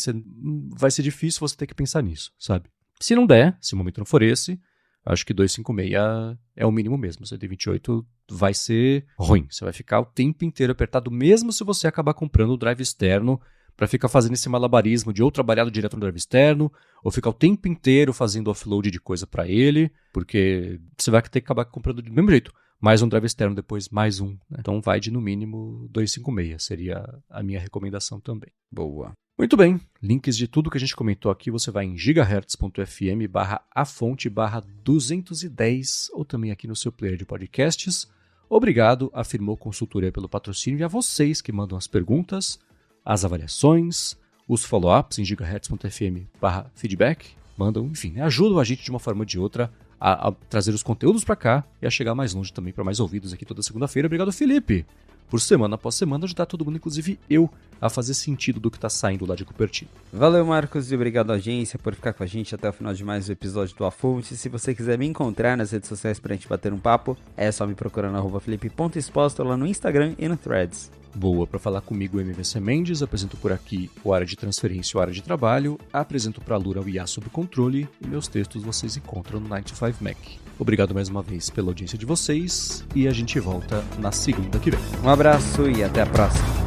vai ser difícil você ter que pensar nisso, sabe? Se não der, se o momento não for esse, acho que 256 é o mínimo mesmo. 128 vai ser ruim. Você vai ficar o tempo inteiro apertado, mesmo se você acabar comprando o drive externo para ficar fazendo esse malabarismo de ou trabalhar direto no drive externo, ou ficar o tempo inteiro fazendo offload de coisa para ele, porque você vai ter que acabar comprando do mesmo jeito. Mais um drive externo, depois mais um, né? Então vai de no mínimo 256, seria a minha recomendação também. Boa. Muito bem, links de tudo que a gente comentou aqui você vai em gigahertz.fm/afonte/210 ou também aqui no seu player de podcasts. Obrigado a Firmou Consultoria pelo patrocínio e a vocês que mandam as perguntas, as avaliações, os follow-ups em gigahertz.fm/feedback. Mandam, enfim, ajudam a gente de uma forma ou de outra a trazer os conteúdos para cá e a chegar mais longe também para mais ouvidos aqui toda segunda-feira. Obrigado, Felipe, por semana após semana ajudar todo mundo, inclusive eu, a fazer sentido do que está saindo lá de Cupertino. Valeu, Marcos, e obrigado, agência, por ficar com a gente até o final de mais um episódio do A Fonte. Se você quiser me encontrar nas redes sociais pra gente bater um papo, é só me procurar no @felipe.exposto lá no Instagram e no Threads. Boa, para falar comigo, MVC Mendes, apresento por aqui o Área de Transferência e o Área de Trabalho, apresento para a Lura o IA Sob Controle e meus textos vocês encontram no 95Mac. Obrigado mais uma vez pela audiência de vocês e a gente volta na segunda que vem. Um abraço e até a próxima.